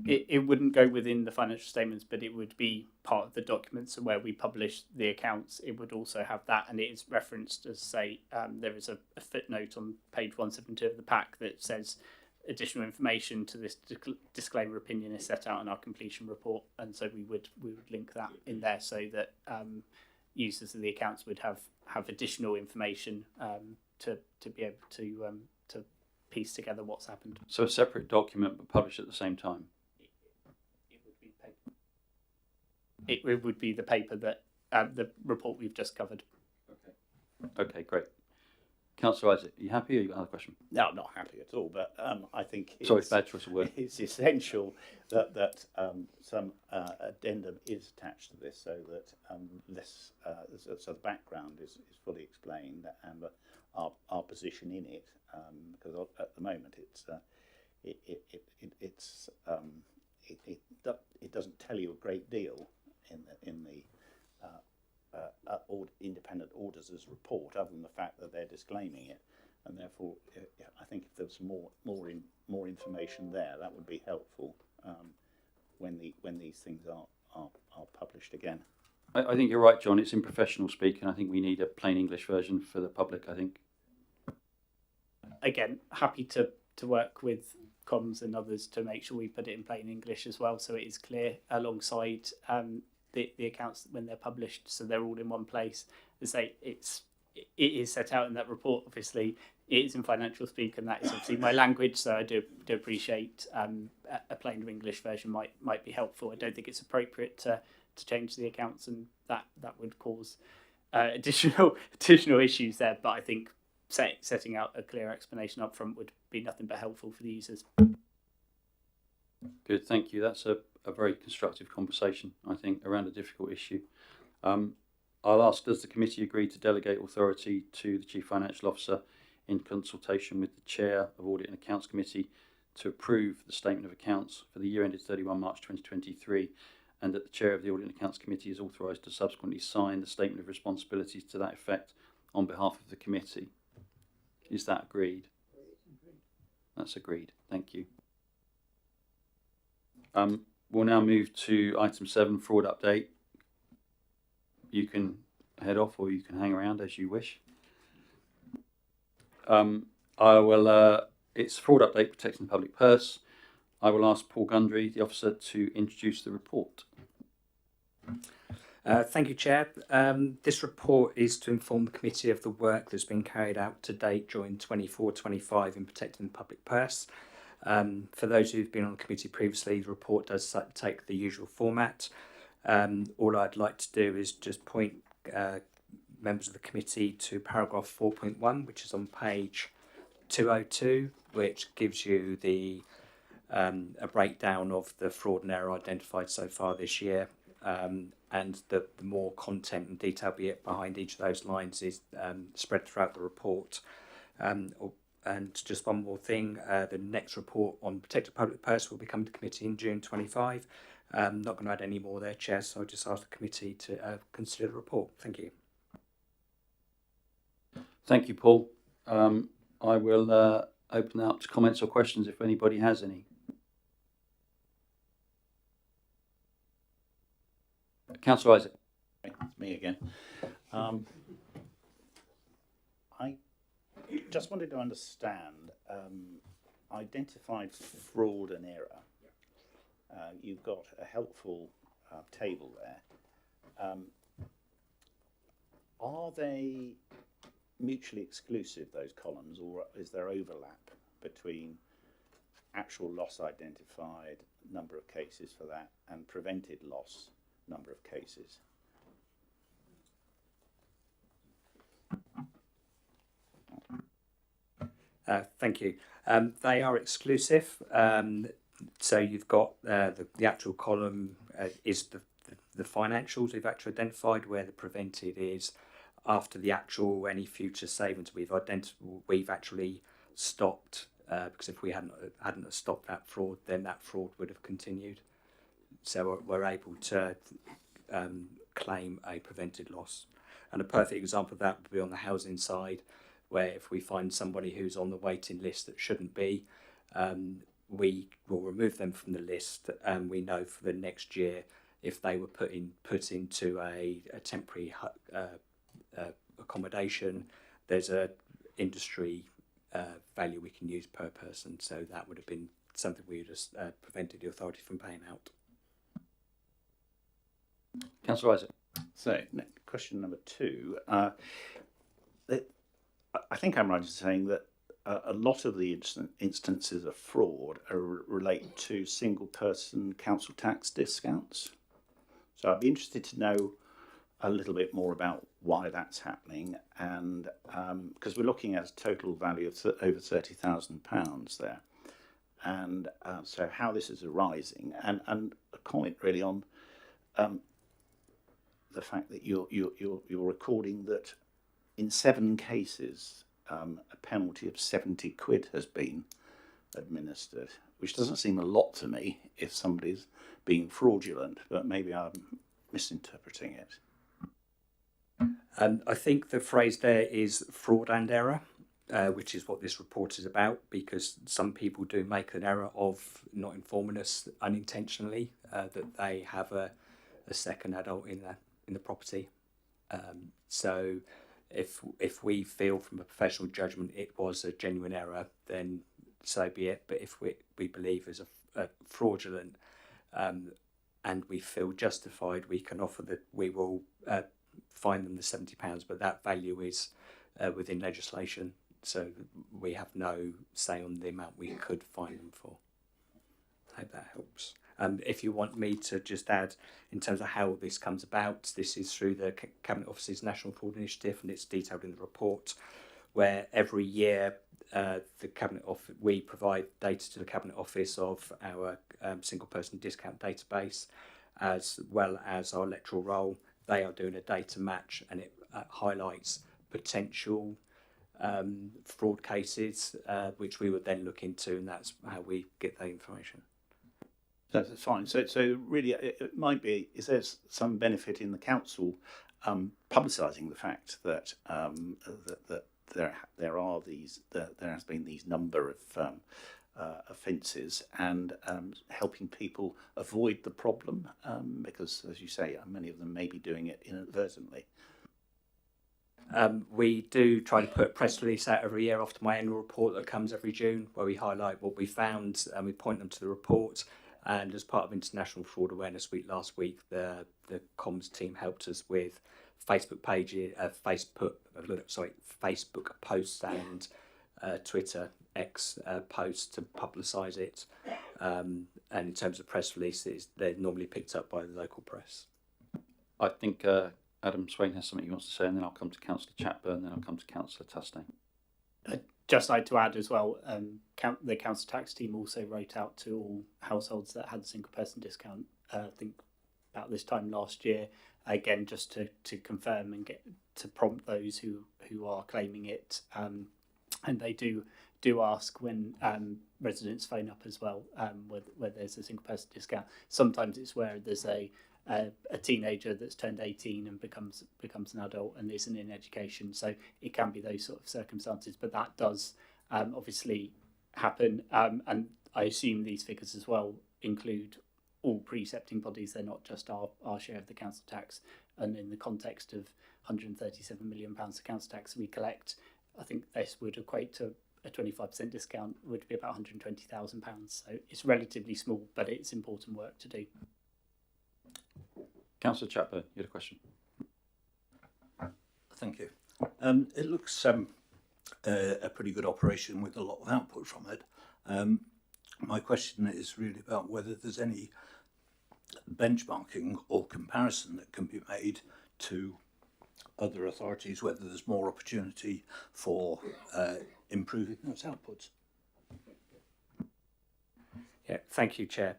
It wouldn't go within the financial statements, but it would be part of the documents, and where we publish the accounts, it would also have that, and it is referenced as, say, there is a footnote on page 172 of the pack that says additional information to this disclaimer opinion is set out in our completion report, and so we would link that in there so that users of the accounts would have additional information to be able to piece together what's happened. So a separate document but published at the same time? It would be the paper that the report we've just covered. Okay, great. Councillor Isaac, are you happy, or you got another question? No, I'm not happy at all, but I think sorry, bad choice of word. It's essential that some addendum is attached to this, so that so the background is fully explained, and our position in it, because at the moment it doesn't tell you a great deal in the independent auditor's report, other than the fact that they're disclaiming it, and therefore I think if there was more information there, that would be helpful when these things are published again. I think you're right, John. It's in professional speak, and I think we need a plain English version for the public, I think. Again, happy to work with comms and others to make sure we put it in plain English as well, so it is clear alongside the accounts when they're published, so they're all in one place. As I say, it is set out in that report. Obviously, it is in financial speak, and that is obviously my language. So I do appreciate a plain English version might be helpful. I don't think it's appropriate to change the accounts, and that would cause additional issues there. But I think setting out a clear explanation up front would be nothing but helpful for the users. Good, thank you. That's a very constructive conversation, I think, around a difficult issue. I'll ask, does the committee agree to delegate authority to the Chief Financial Officer in consultation with the Chair of Audit and Accounts Committee to approve the Statement of Accounts for the year ended 31 March 2023, and that the Chair of the Audit and Accounts Committee is authorised to subsequently sign the Statement of Responsibilities to that effect on behalf of the committee? Is that agreed? That's agreed. Thank you. We'll now move to item 7, fraud update. You can head off or you can hang around as you wish. It's fraud update protecting the public purse. I will ask Paul Gundry, the officer, to introduce the report. Thank you, Chair. This report is to inform the committee of the work that's been carried out to date during 24-25 in protecting the public purse. For those who've been on the committee previously, the report does take the usual format. All I'd like to do is just point members of the committee to paragraph 4.1, which is on page 202, which gives you the a breakdown of the fraud and error identified so far this year. And the more content and detail behind each of those lines is spread throughout the report. And just one more thing, the next report on protected public purse will be coming to committee in June 25. Not going to add any more there, Chair, so I'll just ask the committee to consider the report. Thank you. Thank you, Paul. I will open that up to comments or questions if anybody has any. Councillor Isaac. It's me again. I just wanted to understand identified fraud and error. You've got a helpful table there. Are they mutually exclusive, those columns, or is there overlap between actual loss identified, number of cases for that, and prevented loss, number of cases? Thank you. They are exclusive. So you've got the actual column is the financials we've actually identified, where the prevented is after the actual any future savings we've actually stopped, because if we hadn't stopped that fraud, then that fraud would have continued. So we're able to claim a prevented loss. And a perfect example of that would be on the housing side, where if we find somebody who's on the waiting list that shouldn't be, we will remove them from the list, and we know for the next year if they were put into a temporary accommodation, there's a industry value we can use per person. So that would have been something we would have prevented the authority from paying out. Councillor Isaac. So, question number 2. I think I'm right in saying that a lot of the instances of fraud relate to single-person council tax discounts. So I'd be interested to know a little bit more about why that's happening, and because we're looking at a total value of over £30,000 there, and so how this is arising, and a comment really on the fact that you're recording that in 7 cases a penalty of 70 quid has been administered, which doesn't seem a lot to me if somebody's being fraudulent, but maybe I'm misinterpreting it. I think the phrase there is fraud and error, which is what this report is about, because some people do make an error of not informing us unintentionally that they have a second adult in the property. So if we feel from a professional judgment it was a genuine error, then so be it. But if we believe it's a fraudulent and we feel justified, we can offer that we will fine them the £70, but that value is within legislation, so we have no say on the amount we could fine them for. I hope that helps. If you want me to just add, in terms of how this comes about, this is through the Cabinet Office's National Fraud Initiative, and it's detailed in the report. where every year the Cabinet Office, we provide data to the Cabinet Office of our single person discount database, as well as our electoral roll. They are doing a data match, and it highlights potential fraud cases, which we would then look into, and that's how we get that information. That's fine. So really, it might be, is there some benefit in the council publicising the fact that that there has been these number of offences, and helping people avoid the problem, because, as you say, many of them may be doing it inadvertently. We do try to put a press release out every year after my annual report that comes every June, where we highlight what we found and we point them to the report. And as part of International Fraud Awareness Week last week, the comms team helped us with Facebook pages, Facebook posts and Twitter X posts to publicise it. And in terms of press releases, they're normally picked up by the local press. I think Adam Swain has something he wants to say, and then I'll come to Councillor Chatburn, then I'll come to Councillor Tustain. I'd just like to add as well, the council tax team also wrote out to all households that had single person discount, I think about this time last year, again, just to confirm and get to prompt those who are claiming it. And they do ask when residents phone up as well, where there's a single person discount. Sometimes it's where there's a teenager that's turned 18 and becomes an adult and isn't in education, so it can be those sort of circumstances, but that does obviously happen, and I assume these figures as well include all precepting bodies. They're not just our share of the council tax, and in the context of £137 million of council tax we collect, I think this would equate to a 25% discount, would be about £120,000, so it's relatively small, but it's important work to do. Councillor Chatburn, you had a question. Thank you. It looks a pretty good operation with a lot of output from it. My question is really about whether there's any benchmarking or comparison that can be made to other authorities, whether there's more opportunity for improving those outputs. Yeah, thank you, Chair.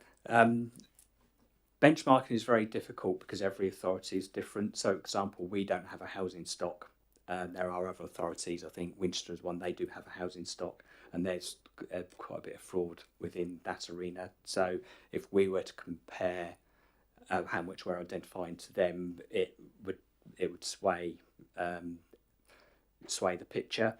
Benchmarking is very difficult because every authority is different. So, for example, we don't have a housing stock. There are other authorities, I think Winchester is one, they do have a housing stock, and there's quite a bit of fraud within that arena. So if we were to compare how much we're identifying to them, it would sway the picture.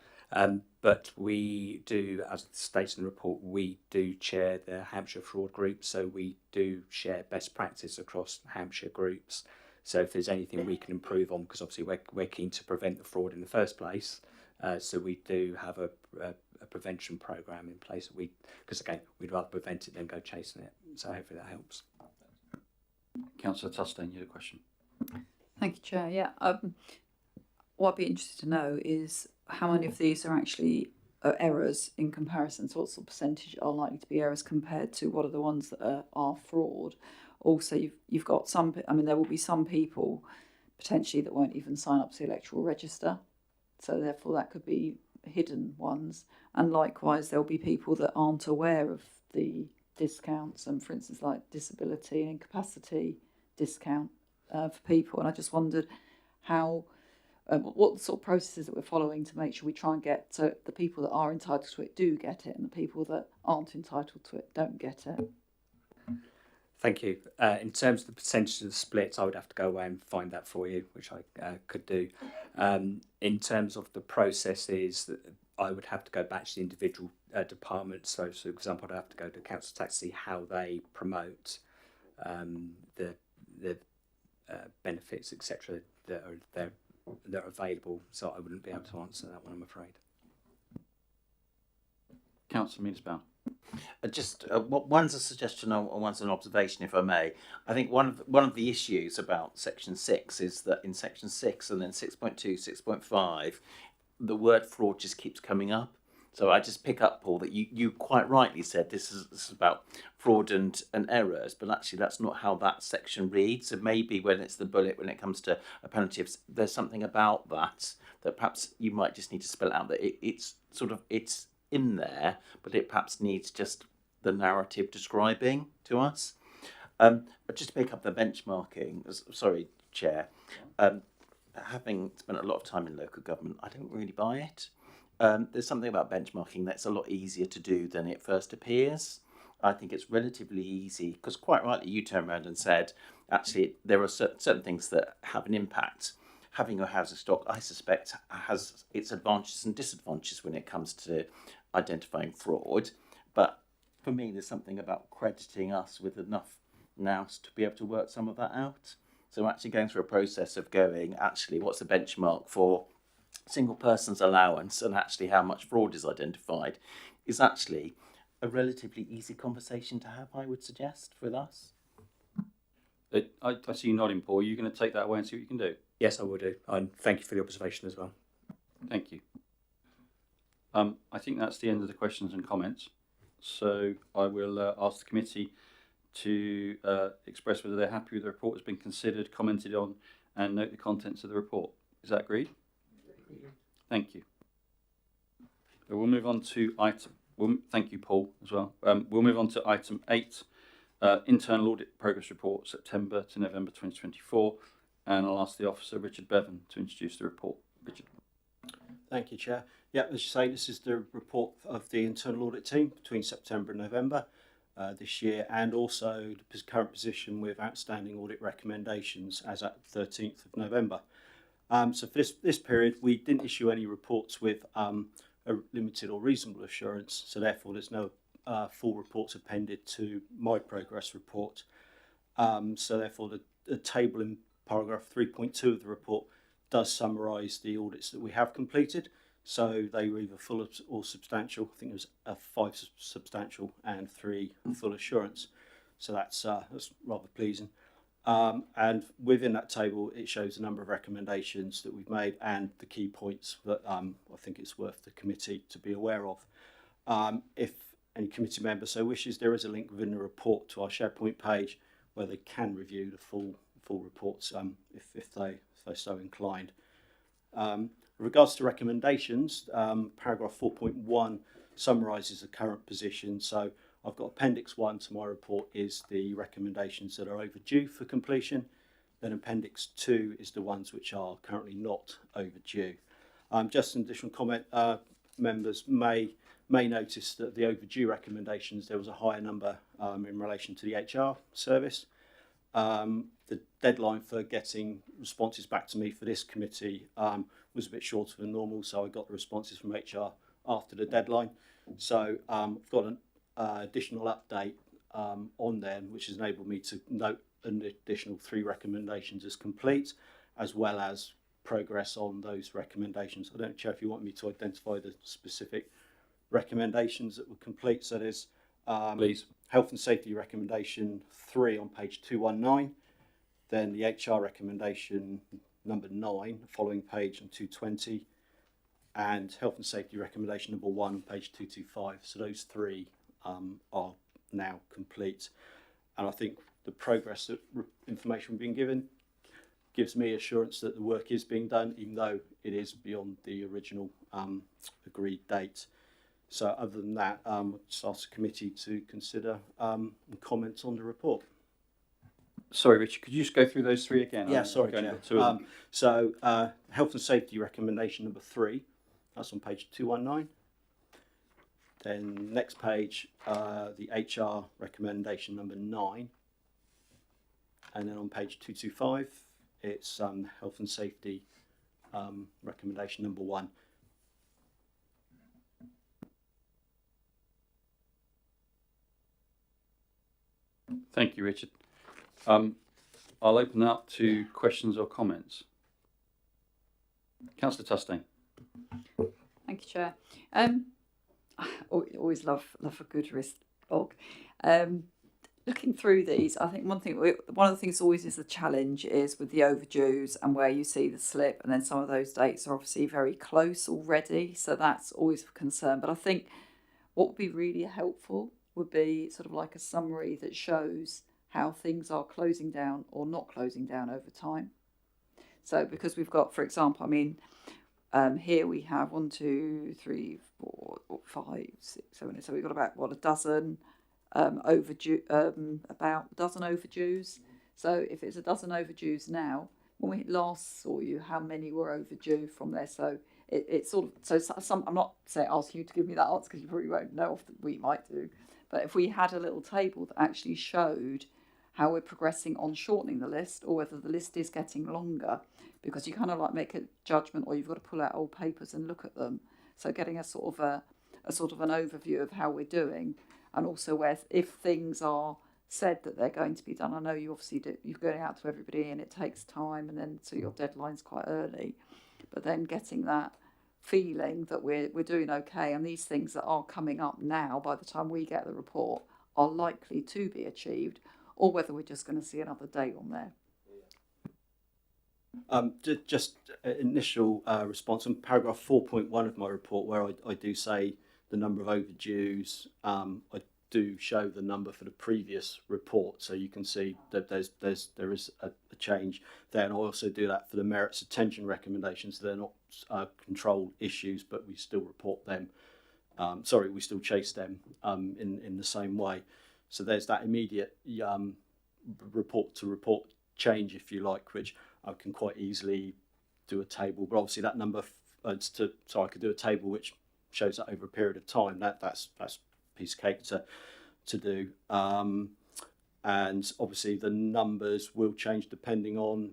But we do, as states in the report, we do chair the Hampshire Fraud Group, so we do share best practice across Hampshire groups. So if there's anything we can improve on, because obviously we're keen to prevent the fraud in the first place, so we do have a prevention programme in place. Because again, we'd rather prevent it than go chasing it. So hopefully that helps. Councillor Tustain, you had a question. Thank you, Chair. Yeah, what I'd be interested to know is how many of these are actually errors in comparison. So what sort of percentage are likely to be errors compared to what are the ones that are fraud? Also, you've got some, I mean, there will be some people potentially that won't even sign up to the electoral register. So therefore that could be hidden ones. And likewise, there'll be people that aren't aware of the discounts, and for instance, like disability and incapacity discount for people. And I just wondered how, what sort of processes that we're following to make sure we try and get so the people that are entitled to it do get it, and the people that aren't entitled to it don't get it. Thank you. In terms of the percentage of the splits, I would have to go away and find that for you, which I could do. In terms of the processes, I would have to go back to the individual departments. So, for example, I'd have to go to council tax to see how they promote the benefits, etc., that are available. So I wouldn't be able to answer that one, I'm afraid. Councillor Meansbound. One's a suggestion and one's an observation, if I may. I think one of the issues about Section 6 is that in Section 6 and then 6.2, 6.5, the word fraud just keeps coming up. So I just pick up, Paul, that you quite rightly said this is about fraud and errors, but actually that's not how that section reads. So maybe when it's the bullet, when it comes to a penalty, if there's something about that perhaps you might just need to spell out that it's in there, but it perhaps needs just the narrative describing to us. But just to pick up the benchmarking, sorry, Chair, having spent a lot of time in local government, I don't really buy it. There's something about benchmarking that's a lot easier to do than it first appears. I think it's relatively easy because quite rightly you turned around and said, actually, there are certain things that have an impact. Having a housing stock, I suspect, has its advantages and disadvantages when it comes to identifying fraud. But for me, there's something about crediting us with enough nous to be able to work some of that out. So actually going through a process of going, actually, what's the benchmark for single person's allowance and actually how much fraud is identified is actually a relatively easy conversation to have, I would suggest, with us. I see you nodding, Paul. Are you going to take that away and see what you can do? Yes, I will do. And thank you for the observation as well. Thank you. I think that's the end of the questions and comments. So I will ask the committee to express whether they're happy with the report that's been considered, commented on, and note the contents of the report. Is that agreed? Thank you. So we'll move on to thank you, Paul, as well. We'll move on to item 8, internal audit progress report, September to November 2024, and I'll ask the officer, Richard Bevan, to introduce the report. Richard. Thank you, Chair. Yeah, as you say, this is the report of the internal audit team between September and November this year, and also the current position with outstanding audit recommendations as at 13th of November. So for this period, we didn't issue any reports with a limited or reasonable assurance, so therefore there's no full reports appended to my progress report. So therefore the table in paragraph 3.2 of the report does summarise the audits that we have completed. So they were either full or substantial. I think it was 5 substantial and 3 full assurance. So that's rather pleasing. And within that table, it shows a number of recommendations that we've made and the key points that I think it's worth the committee to be aware of. If any committee member so wishes, there is a link within the report to our SharePoint page where they can review the full reports if they're so inclined. With regards to recommendations, paragraph 4.1 summarises the current position. So I've got Appendix 1 to my report is the recommendations that are overdue for completion. Then Appendix 2 is the ones which are currently not overdue. Just an additional comment, members may notice that the overdue recommendations, there was a higher number in relation to the HR service. The deadline for getting responses back to me for this committee was a bit shorter than normal, so I got the responses from HR after the deadline. So I've got an additional update on them, which has enabled me to note an additional 3 recommendations as complete, as well as progress on those recommendations. I don't know, Chair, if you want me to identify the specific recommendations that were complete. So there's Please. Health and Safety recommendation 3 on page 219, then the HR recommendation number 9, following page on 220, and Health and Safety recommendation number 1 on page 225. So those 3 are now complete, and I think the progress that information we've been given gives me assurance that the work is being done, even though it is beyond the original agreed date. So other than that, I'll just ask the committee to consider and comment on the report. Sorry, Richard, could you just go through those 3 again? Yeah, sorry, Chair. So Health and Safety recommendation number 3, that's on page 219. Then next page, the HR recommendation number 9. And then on page 225, it's Health and Safety recommendation number 1. Thank you, Richard. I'll open up to questions or comments. Councillor Tustain. Thank you, Chair. Always love a good risk log. looking through these, I think one of the things always is the challenge is with the overdues and where you see the slip, and then some of those dates are obviously very close already, so that's always a concern. But I think what would be really helpful would be sort of like a summary that shows how things are closing down or not closing down over time. So because we've got, for example, I mean, here we have 1, 2, 3, 4, 5, 6, 7, 8. So we've got about a dozen overdue, about a dozen overdues. So if it's a dozen overdues now, when we last saw you, how many were overdue from there? So it's sort of, so some, I'm not saying asking you to give me that answer because you probably won't know, often we might do, but if we had a little table that actually showed how we're progressing on shortening the list, or whether the list is getting longer, because you kind of like make a judgment, or you've got to pull out old papers and look at them. So getting a sort of an overview of how we're doing, and also where if things are said that they're going to be done. I know you obviously do, you're going out to everybody and it takes time, and then so your deadline's quite early, but then getting that feeling that we're doing okay, and these things that are coming up now by the time we get the report are likely to be achieved, or whether we're just going to see another date on there. Just initial response on paragraph 4.1 of my report, where I do say the number of overdues. I do show the number for the previous report, so you can see that there is a change there. And I also do that for the merits attention recommendations. They're not control issues, but we still report them. We still chase them in the same way. So there's that immediate report to report change, if you like, which I can quite easily do a table. But obviously that number, so I could do a table which shows that over a period of time. That's a piece of cake to do. And obviously the numbers will change depending on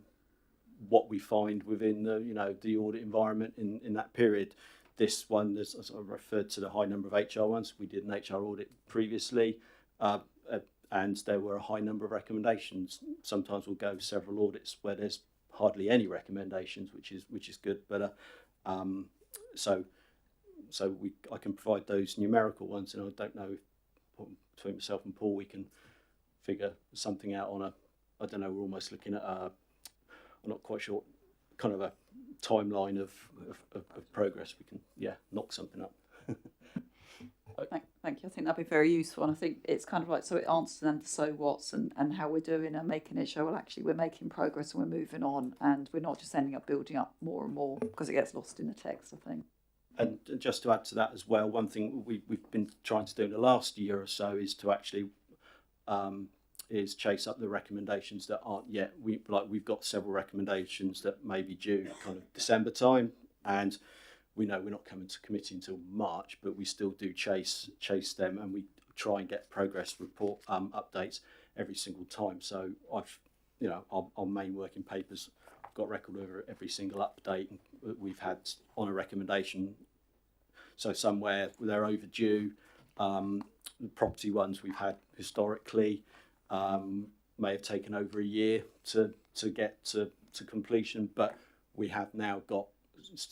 what we find within the audit environment in that period. This one, as I referred to the high number of HR ones, we did an HR audit previously, and there were a high number of recommendations. Sometimes we'll go several audits where there's hardly any recommendations, which is good. But I can provide those numerical ones, and I don't know if between myself and Paul we can figure something out on I don't know, we're almost looking at I'm not quite sure, kind of a timeline of progress. We can knock something up. Thank you. I think that'd be very useful, and I think it's kind of like, so it answers then the so what's and how we're doing, and making it show, well, actually we're making progress and we're moving on, and we're not just ending up building up more and more, because it gets lost in the text, I think. And just to add to that as well, one thing we've been trying to do in the last year or so is to actually is chase up the recommendations that aren't yet. We've got several recommendations that may be due kind of December time, and we know we're not coming to committee until March, but we still do chase them, and we try and get progress report updates every single time. So our main working papers, I've got record of every single update we've had on a recommendation. So somewhere they're overdue. The property ones we've had historically may have taken over a year to get to completion, but we have now got,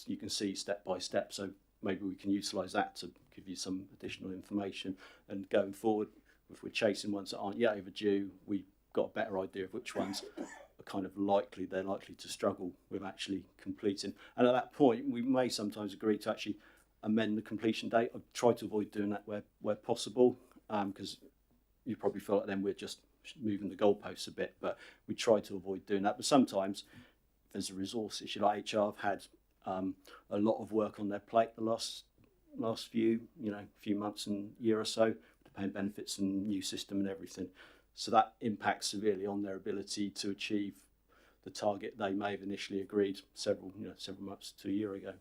you can see step by step, so maybe we can utilise that to give you some additional information. And going forward, if we're chasing ones that aren't yet overdue, we've got a better idea of which ones are kind of they're likely to struggle with actually completing. And at that point, we may sometimes agree to actually amend the completion date. I try to avoid doing that where possible, because you probably feel like then we're just moving the goalposts a bit, but we try to avoid doing that. But sometimes there's a resource issue, like HR have had a lot of work on their plate the last few months and year or so, to paying benefits and new system and everything. So that impacts severely on their ability to achieve the target they may have initially agreed several months to a year ago.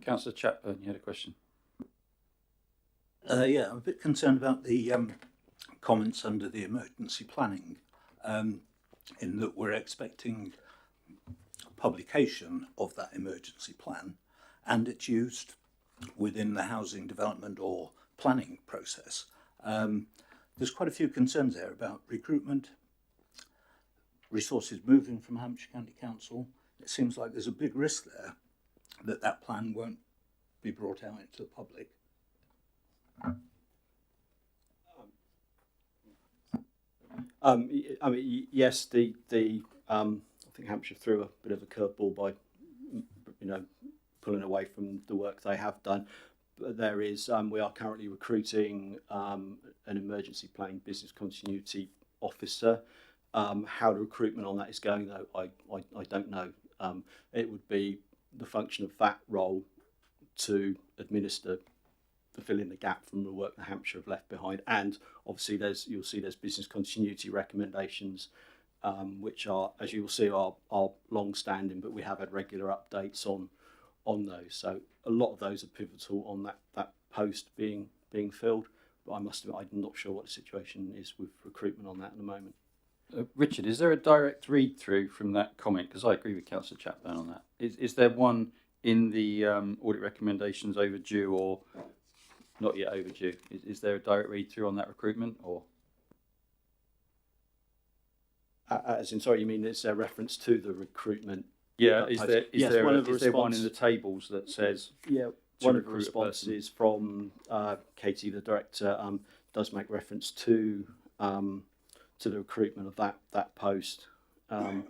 Councillor Chapman, you had a question. I'm a bit concerned about the comments under the emergency planning, in that we're expecting publication of that emergency plan and its use within the housing development or planning process. There's quite a few concerns there about recruitment, resources moving from Hampshire County Council. It seems like there's a big risk there that plan won't be brought out into the public. Yes, I think Hampshire threw a bit of a curveball by, pulling away from the work they have done. But there is, we are currently recruiting an emergency planning business continuity officer. How the recruitment on that is going, though, I don't know. It would be the function of that role to administer, to fill in the gap from the work that Hampshire have left behind. And obviously, you'll see there's business continuity recommendations, which are, as you will see, are long-standing, but we have had regular updates on those. So a lot of those are pivotal on that post being filled. But I must admit, I'm not sure what the situation is with recruitment on that at the moment. Richard, is there a direct read-through from that comment? Because I agree with Councillor Chapman on that. Is there one in the audit recommendations overdue or not yet overdue? Is there a direct read-through on that recruitment, or? As in, sorry, you mean is there reference to the recruitment? Yeah, is there one in the tables that says? Yeah, one of the responses from Katie, the director, does make reference to the recruitment of that post. I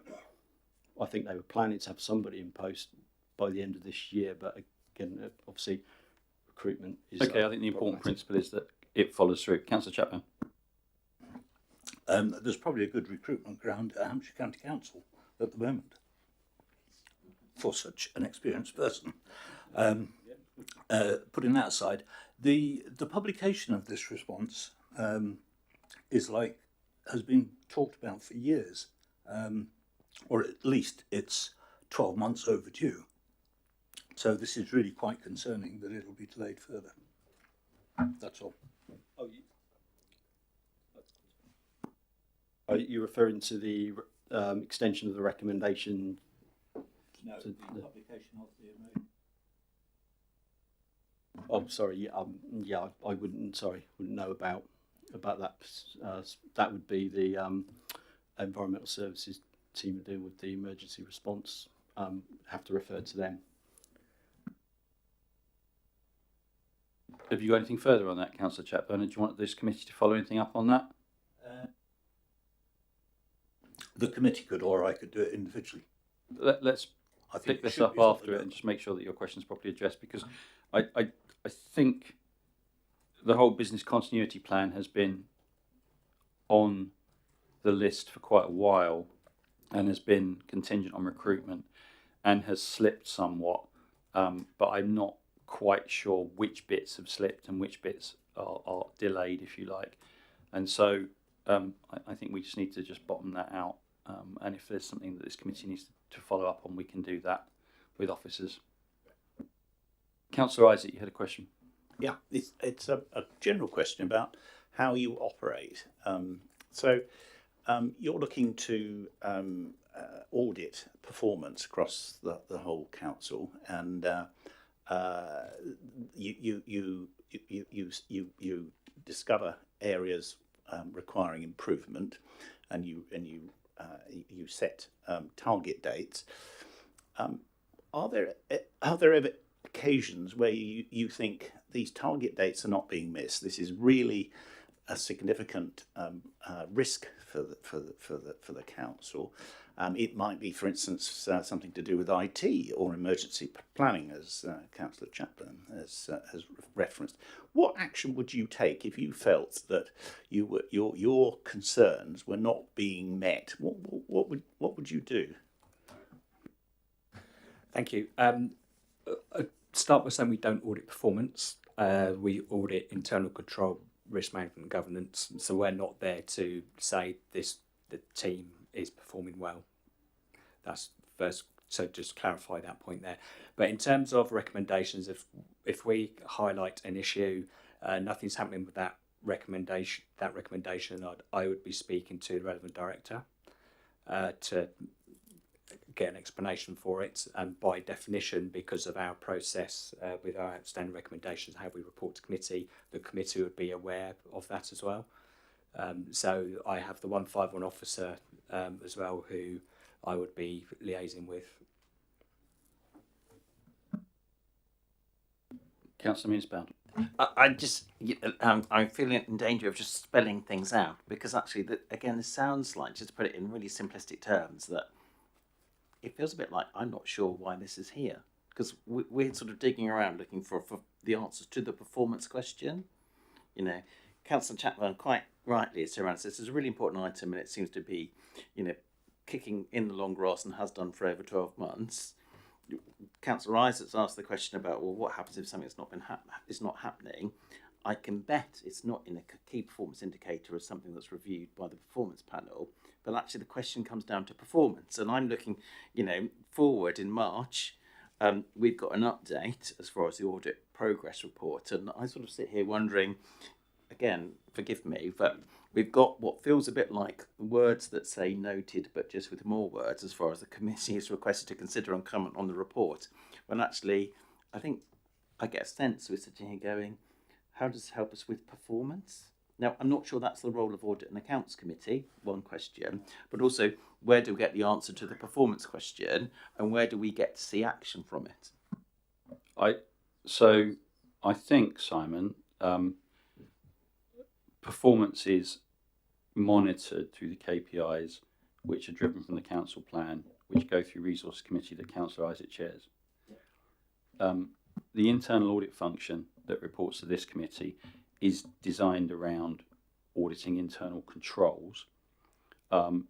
think they were planning to have somebody in post by the end of this year, but again, obviously, recruitment is okay. I think the important principle is that it follows through. Councillor Chapman. There's probably a good recruitment ground at Hampshire County Council at the moment for such an experienced person. Putting that aside, the publication of this response has been talked about for years, or at least it's 12 months overdue. So this is really quite concerning that it'll be delayed further. That's all. Are you referring to the extension of the recommendation? No, the publication of the Oh, sorry. I wouldn't know about that. That would be the environmental services team to deal with the emergency response. Have to refer to them. Have you got anything further on that, Councillor Chapman? And do you want this committee to follow anything up on that? The committee could, or I could do it individually. Let's pick this up after it and just make sure that your question is properly addressed, because I think the whole business continuity plan has been on the list for quite a while and has been contingent on recruitment and has slipped somewhat, but I'm not quite sure which bits have slipped and which bits are delayed, if you like. And so I think we just need to just bottom that out, and if there's something that this committee needs to follow up on, we can do that with officers. Councillor Isaac, you had a question. Yeah, it's a general question about how you operate. So you're looking to audit performance across the whole council, and you discover areas requiring improvement, and you set target dates. Are there ever occasions where you think these target dates are not being missed? This is really a significant risk for the council. It might be, for instance, something to do with IT or emergency planning, as Councillor Chapman has referenced. What action would you take if you felt that your concerns were not being met? What would you do? Thank you. Start by saying we don't audit performance. We audit internal control, risk management and governance. So we're not there to say the team is performing well. That's first. So just clarify that point there. But in terms of recommendations, if we highlight an issue, nothing's happening with that recommendation, I would be speaking to the relevant director to get an explanation for it. And by definition, because of our process with our outstanding recommendations, how we report to committee, the committee would be aware of that as well. So I have the 151 officer as well, who I would be liaising with. Councillor Meansbound. I'm feeling in danger of just spelling things out because actually, again, this sounds like, just to put it in really simplistic terms, that it feels a bit like I'm not sure why this is here because we're sort of digging around looking for the answers to the performance question. You know, Councillor Chapman quite rightly is around says it's a really important item and it seems to be, kicking in the long grass and has done for over 12 months. Councillor Isaac's asked the question about, well, what happens if something's not happening? I can bet it's not in a key performance indicator as something that's reviewed by the performance panel, but actually the question comes down to performance. And I'm looking, forward in March. We've got an update as far as the audit progress report, and I sort of sit here wondering, again, forgive me, but we've got what feels a bit like words that say noted, but just with more words as far as the committee is requested to consider and comment on the report. When actually, I think I get a sense we're sitting here going, how does this help us with performance? Now, I'm not sure that's the role of Audit and Accounts Committee, one question, but also where do we get the answer to the performance question and where do we get to see action from it? I think, Simon, performance is monitored through the KPIs which are driven from the council plan, which go through resource committee that Councillor Isaac chairs. The internal audit function that reports to this committee is designed around auditing internal controls, so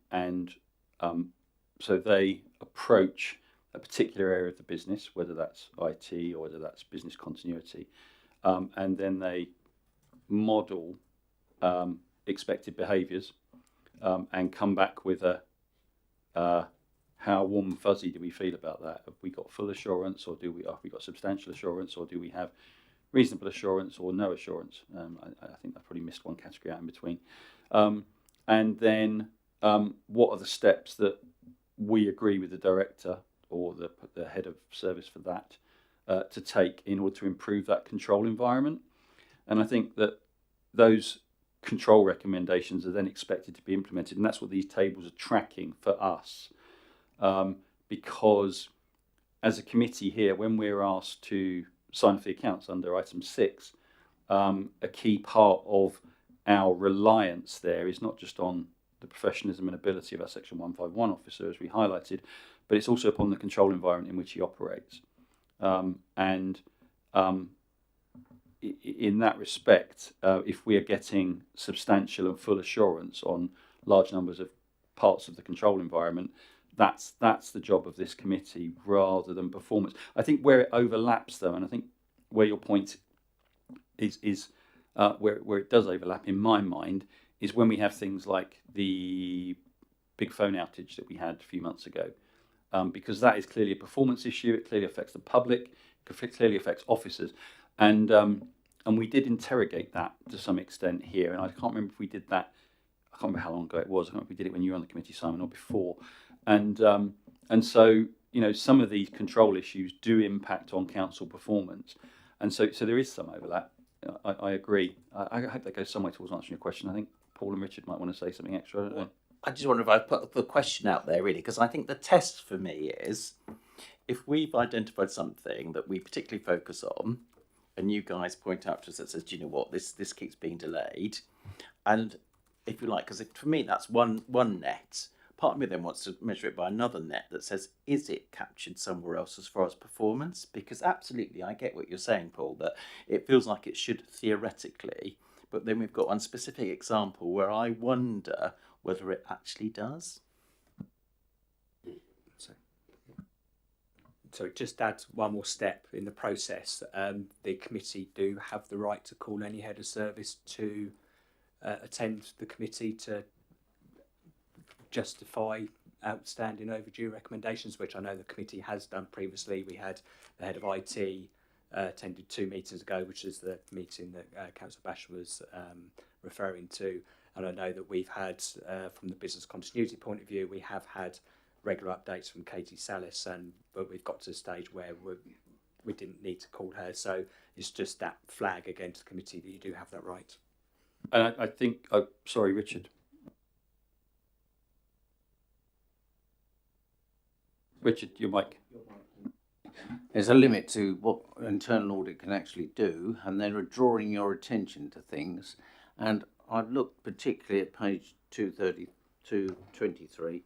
they approach a particular area of the business, whether that's IT or whether that's business continuity, and then they model expected behaviours and come back with how warm and fuzzy do we feel about that? Have we got full assurance, or have we got substantial assurance, or do we have reasonable assurance or no assurance? I think I probably missed one category out in between. And then what are the steps that we agree with the director or the head of service for that to take in order to improve that control environment? And I think that those control recommendations are then expected to be implemented, and that's what these tables are tracking for us. Because as a committee here, when we're asked to sign off the accounts under item 6, a key part of our reliance there is not just on the professionalism and ability of our Section 151 officer, as we highlighted, but it's also upon the control environment in which he operates. In that respect, if we are getting substantial and full assurance on large numbers of parts of the control environment, that's the job of this committee rather than performance. I think where it overlaps, though, and I think where your point is where it does overlap in my mind, is when we have things like the big phone outage that we had a few months ago, because that is clearly a performance issue. It clearly affects the public. It clearly affects officers, and we did interrogate that to some extent here. And I can't remember if we did that. I can't remember how long ago it was. I can't remember if we did it when you were on the committee, Simon, or before. And so some of these control issues do impact on council performance, and so there is some overlap. I agree. I hope that goes some way towards answering your question. I think Paul and Richard might want to say something extra. I don't know. I just wonder if I put the question out there really, because I think the test for me is if we've identified something that we particularly focus on, and you guys point out to us that says, do you know what, this keeps being delayed, and if you like, because for me that's one net. Part of me then wants to measure it by another net that says, is it captured somewhere else as far as performance? Because absolutely, I get what you're saying, Paul, that it feels like it should theoretically, but then we've got one specific example where I wonder whether it actually does. So just add one more step in the process. The committee do have the right to call any head of service to attend the committee to justify outstanding overdue recommendations, which I know the committee has done previously. We had the head of IT attended 2 meetings ago, which is the meeting that Councillor Bash was referring to. And I know that we've had, from the business continuity point of view, we have had regular updates from Katie Salis, but we've got to a stage where we didn't need to call her. So it's just that flag against the committee that you do have that right. And I think, sorry, Richard. Richard, your mic. there's a limit to what internal audit can actually do, and they're drawing your attention to things. And I've looked particularly at page 223,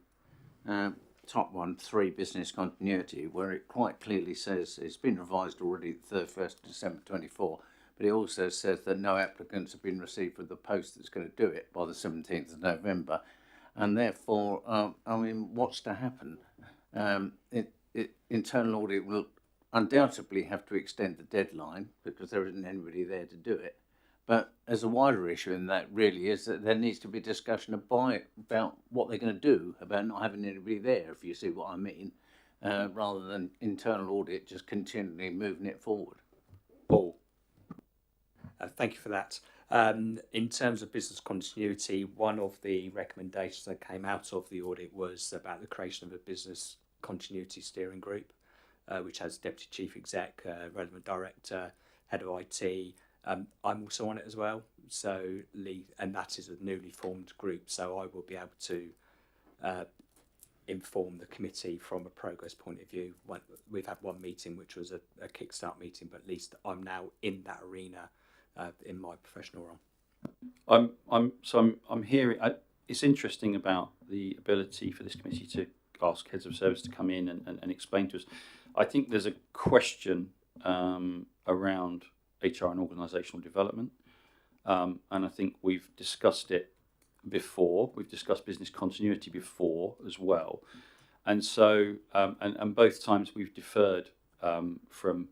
top one, 3 business continuity, where it quite clearly says it's been revised already the 31st of December 24, but it also says that no applicants have been received for the post that's going to do it by the 17th of November. And therefore, I mean, what's to happen? Internal audit will undoubtedly have to extend the deadline because there isn't anybody there to do it. But as a wider issue in that really is that there needs to be a discussion about what they're going to do about not having anybody there, if you see what I mean, rather than internal audit just continually moving it forward. Paul. Thank you for that. In terms of business continuity, one of the recommendations that came out of the audit was about the creation of a business continuity steering group, which has Deputy Chief Exec, Relevant Director, Head of IT. I'm also on it as well, so Lee, and that is a newly formed group, so I will be able to inform the committee from a progress point of view. We've had one meeting, which was a kickstart meeting, but at least I'm now in that arena in my professional role. I'm hearing. It's interesting about the ability for this committee to ask heads of service to come in and explain to us. I think there's a question around HR and organisational development, and I think we've discussed it before. We've discussed business continuity before as well, and so and both times we've deferred from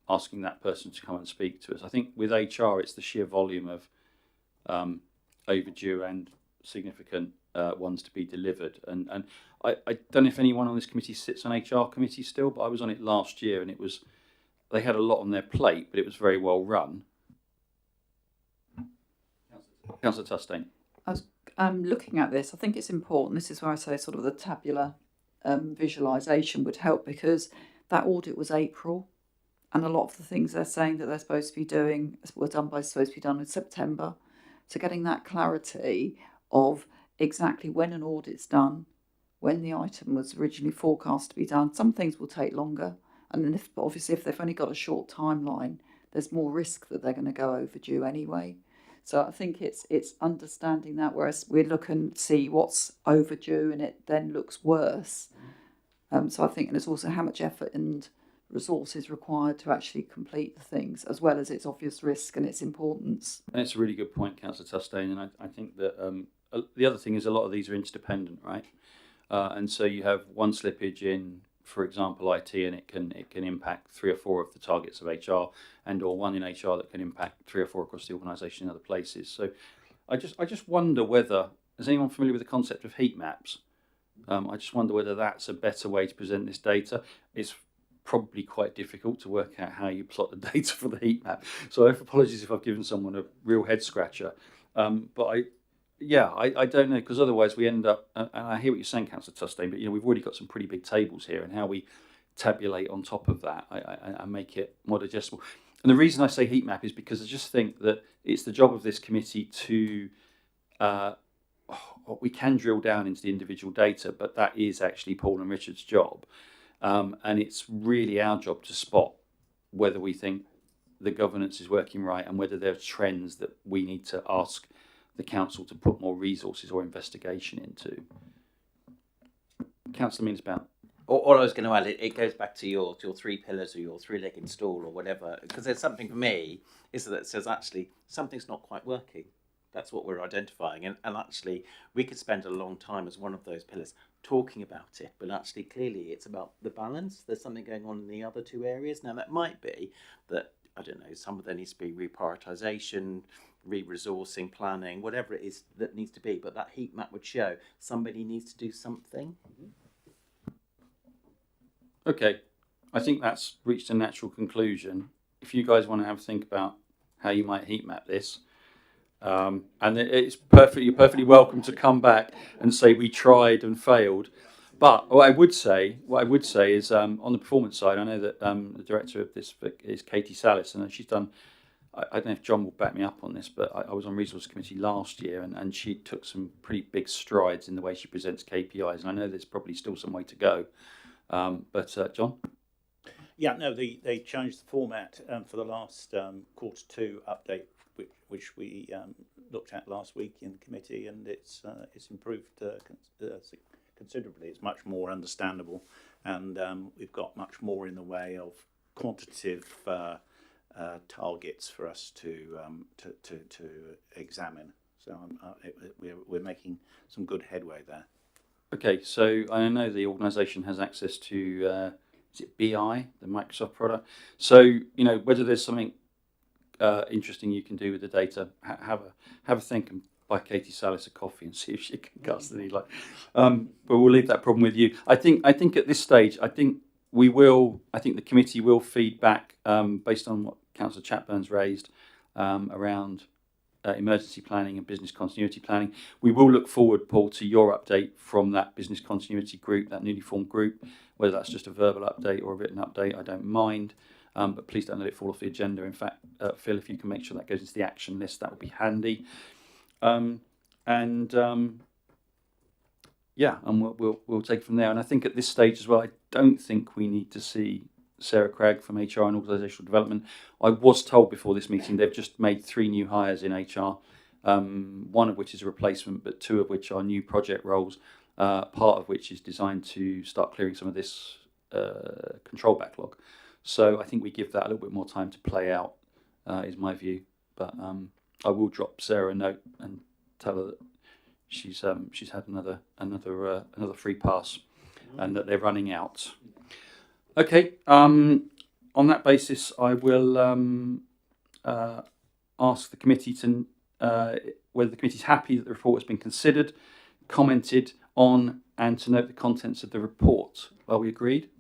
asking that person to come and speak to us. I think with HR, it's the sheer volume of overdue and significant ones to be delivered, and I don't know if anyone on this committee sits on HR committee still, but I was on it last year, and it was. They had a lot on their plate, but it was very well run. Councillor Tustain. I was looking at this. I think it's important. This is where I say sort of the tabular visualisation would help, because that audit was April, and a lot of the things they're saying that they're supposed to be doing were supposed to be done in September. So getting that clarity of exactly when an audit's done, when the item was originally forecast to be done. Some things will take longer. And then obviously if they've only got a short timeline, there's more risk that they're going to go overdue anyway. So I think it's understanding that, whereas we look and see what's overdue and it then looks worse. So I think, and it's also how much effort and resources required to actually complete the things, as well as its obvious risk and its importance. And it's a really good point, Councillor Tustain, and I think that the other thing is a lot of these are interdependent, right? And so you have one slippage in, for example, IT, and it can impact 3 or 4 of the targets of HR, and or one in HR that can impact 3 or 4 across the organisation in other places. So I just wonder whether, is anyone familiar with the concept of heat maps? I just wonder whether that's a better way to present this data. It's probably quite difficult to work out how you plot the data for the heat map. So apologies if I've given someone a real head scratcher. But I don't know, because otherwise we end up, and I hear what you're saying, Councillor Tustain, but we've already got some pretty big tables here, and how we tabulate on top of that, I make it more digestible. And the reason I say heat map is because I just think that it's the job of this committee to, we can drill down into the individual data, but that is actually Paul and Richard's job. And it's really our job to spot whether we think the governance is working right and whether there are trends that we need to ask the council to put more resources or investigation into. Councillor Meansbound. All I was going to add, it goes back to your 3 pillars or your 3-legged stool or whatever, because there's something for me is that it says actually something's not quite working. That's what we're identifying, and actually we could spend a long time as one of those pillars talking about it, but actually clearly it's about the balance. There's something going on in the other 2 areas. Now that might be that, I don't know, some of there needs to be reprioritisation, re-resourcing, planning, whatever it is that needs to be, but that heat map would show somebody needs to do something. Okay, I think that's reached a natural conclusion. If you guys want to have a think about how you might heat map this, and it's you're perfectly welcome to come back and say we tried and failed. But what I would say is on the performance side, I know that the director of this is Katie Salis, and she's done. I don't know if John will back me up on this, but I was on Resource Committee last year, and she took some pretty big strides in the way she presents KPIs. And I know there's probably still some way to go. But John? Yeah, no, they changed the format for the last Q2 update, which we looked at last week in committee, and it's improved considerably. It's much more understandable, and we've got much more in the way of quantitative targets for us to examine. So we're making some good headway there. Okay, so I know the organisation has access to is it BI, the Microsoft product. So you know whether there's something interesting you can do with the data. Have a think and buy Katie Salis a coffee and see if she can cast the need. But we'll leave that problem with you. I think at this stage, I think the committee will feed back based on what Councillor Chatburn's raised around emergency planning and business continuity planning. We will look forward, Paul, to your update from that business continuity group, that newly formed group, whether that's just a verbal update or a written update, I don't mind. But please don't let it fall off the agenda. In fact, Phil, if you can make sure that goes into the action list, that would be handy. And we'll take it from there. And I think at this stage as well, I don't think we need to see Sarah Craig from HR and Organisational Development. I was told before this meeting they've just made 3 new hires in HR, one of which is a replacement, but 2 of which are new project roles, part of which is designed to start clearing some of this control backlog. So I think we give that a little bit more time to play out, is my view. But I will drop Sarah a note and tell her that she's had another free pass, and that they're running out. Okay. On that basis, I will ask the committee to whether the committee is happy that the report has been considered, commented on, and to note the contents of the report. Are we agreed?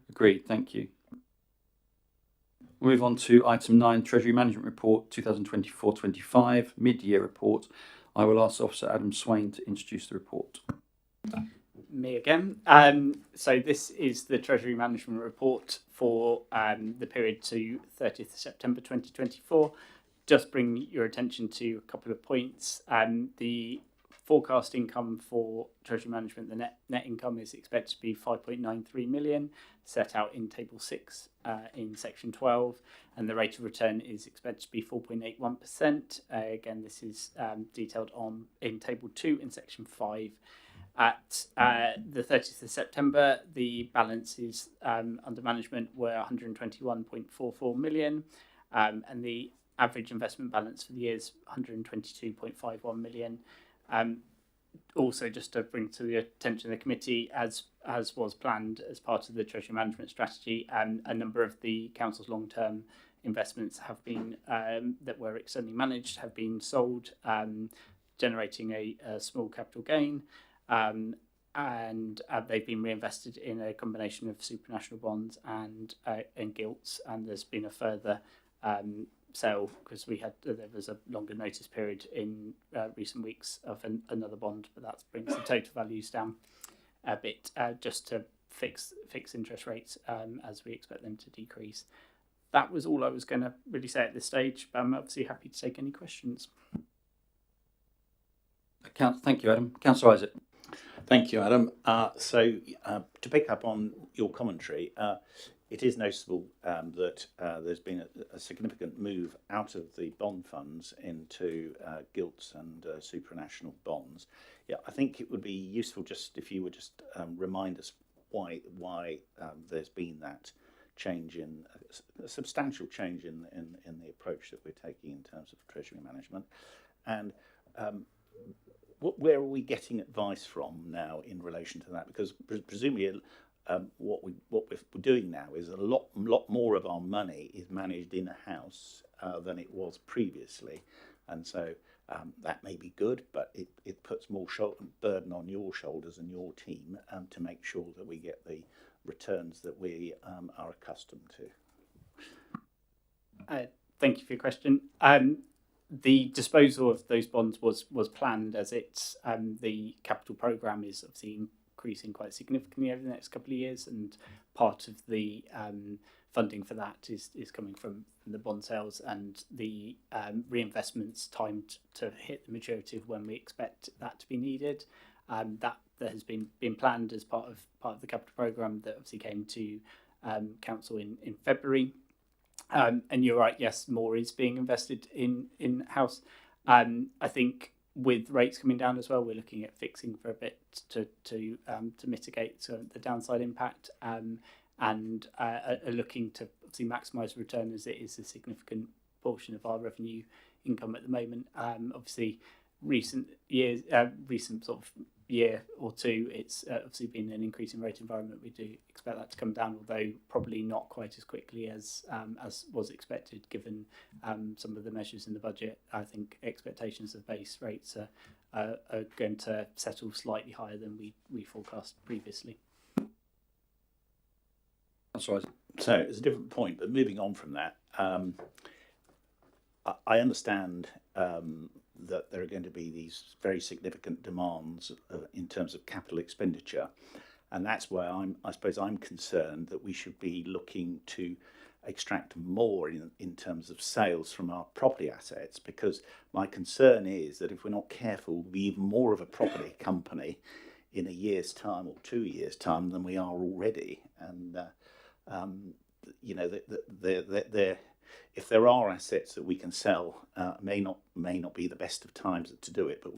Agreed. Thank you. We'll move on to item 9, Treasury Management Report 2024-25, mid-year report. I will ask Officer Adam Swain to introduce the report. Me again. So this is the Treasury Management Report for the period to 30th of September 2024. Just bring your attention to a couple of points. The forecast income for Treasury Management, the net income, is expected to be 5.93 million, set out in Table 6 in Section 12, and the rate of return is expected to be 4.81%. Again, this is detailed in Table 2 in Section 5. At the 30th of September, the balances under management were 121.44 million, and the average investment balance for the year is 122.51 million. Also, just to bring to the attention of the committee, as was planned as part of the Treasury Management Strategy, a number of the Council's long-term investments have been that were externally managed have been sold, generating a small capital gain. And they've been reinvested in a combination of supranational bonds and gilts, and there's been a further sale because there was a longer notice period in recent weeks of another bond, but that brings the total values down a bit, just to fix interest rates as we expect them to decrease. That was all I was going to really say at this stage, but I'm obviously happy to take any questions. Thank you, Adam. Councillor Isaac. Thank you, Adam. So to pick up on your commentary, it is noticeable that there's been a significant move out of the bond funds into gilts and supranational bonds. Yeah, I think it would be useful just if you would just remind us why there's been that change a substantial change in the approach that we're taking in terms of treasury management, and where are we getting advice from now in relation to that? Because presumably what we're doing now is a lot more of our money is managed in-house than it was previously, and so that may be good, but it puts more burden on your shoulders and your team to make sure that we get the returns that we are accustomed to. Thank you for your question. The disposal of those bonds was planned as it's the capital programme is obviously increasing quite significantly over the next couple of years, and part of the funding for that is coming from the bond sales and the reinvestments timed to hit the maturity of when we expect that to be needed. That has been planned as part of the capital programme that obviously came to council in February. And you're right, yes, more is being invested in house. I think with rates coming down as well, we're looking at fixing for a bit to mitigate the downside impact, and are looking to obviously maximise return, as it is a significant portion of our revenue income at the moment. Obviously, recent sort of year or two, it's obviously been an increasing rate environment. We do expect that to come down, although probably not quite as quickly as was expected, given some of the measures in the budget. I think expectations of base rates are going to settle slightly higher than we forecast previously. So it's a different point, but moving on from that, I understand that there are going to be these very significant demands in terms of capital expenditure, and that's why I suppose I'm concerned that we should be looking to extract more in terms of sales from our property assets, because my concern is that if we're not careful, we'll be even more of a property company in a year's time or 2 years' time than we are already. And you know, if there are assets that we can sell, may not be the best of times to do it. But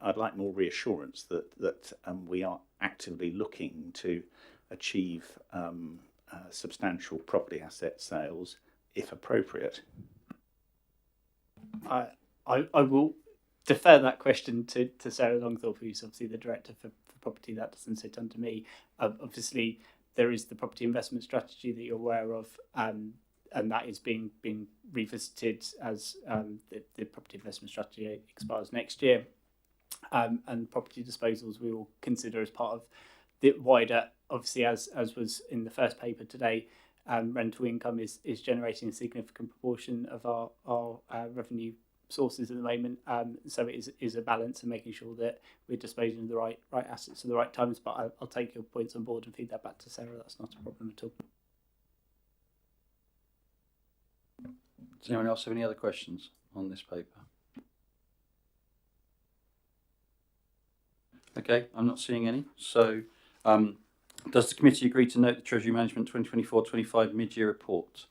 I'd like more reassurance that we are actively looking to achieve substantial property asset sales, if appropriate. I will defer that question to Sarah Longthorpe, who's obviously the director for property. That doesn't sit under me. Obviously, there is the property investment strategy that you're aware of, and that is being revisited as the property investment strategy expires next year. And property disposals we will consider as part of the wider, obviously, as was in the first paper today, rental income is generating a significant proportion of our revenue sources at the moment. So it is a balance and making sure that we're disposing of the right assets at the right times. But I'll take your points on board and feed that back to Sarah. That's not a problem at all. Does anyone else have any other questions on this paper? Okay, I'm not seeing any. So does the committee agree to note the Treasury Management 2024-25 mid-year report?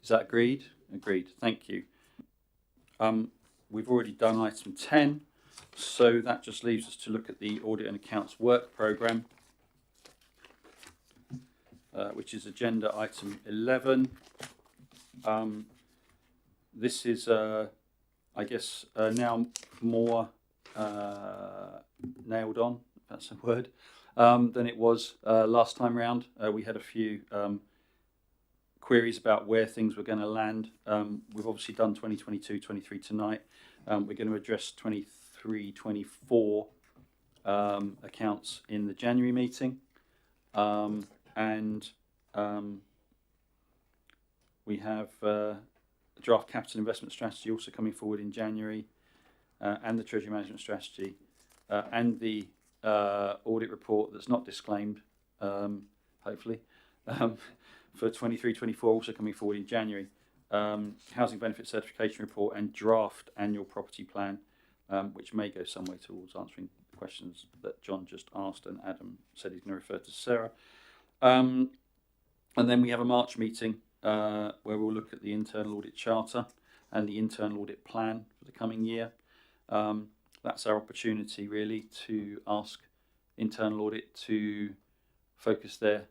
Is that agreed? Agreed. Thank you. We've already done item 10, so that just leaves us to look at the Audit and Accounts Work Programme, which is agenda item 11. This is, I guess, now more nailed on, if that's a word, than it was last time round. We had a few queries about where things were going to land. We've obviously done 2022-23 tonight. We're going to address 23-24 accounts in the January meeting, and we have the draft capital investment strategy also coming forward in January, and the Treasury Management strategy, and the audit report that's not disclaimed, hopefully, for 23-24 also coming forward in January. Housing benefit certification report and draft annual property plan, which may go some way towards answering the questions that John just asked and Adam said he's going to refer to Sarah. And then we have a March meeting where we'll look at the internal audit charter and the internal audit plan for the coming year. That's our opportunity really to ask internal audit to focus their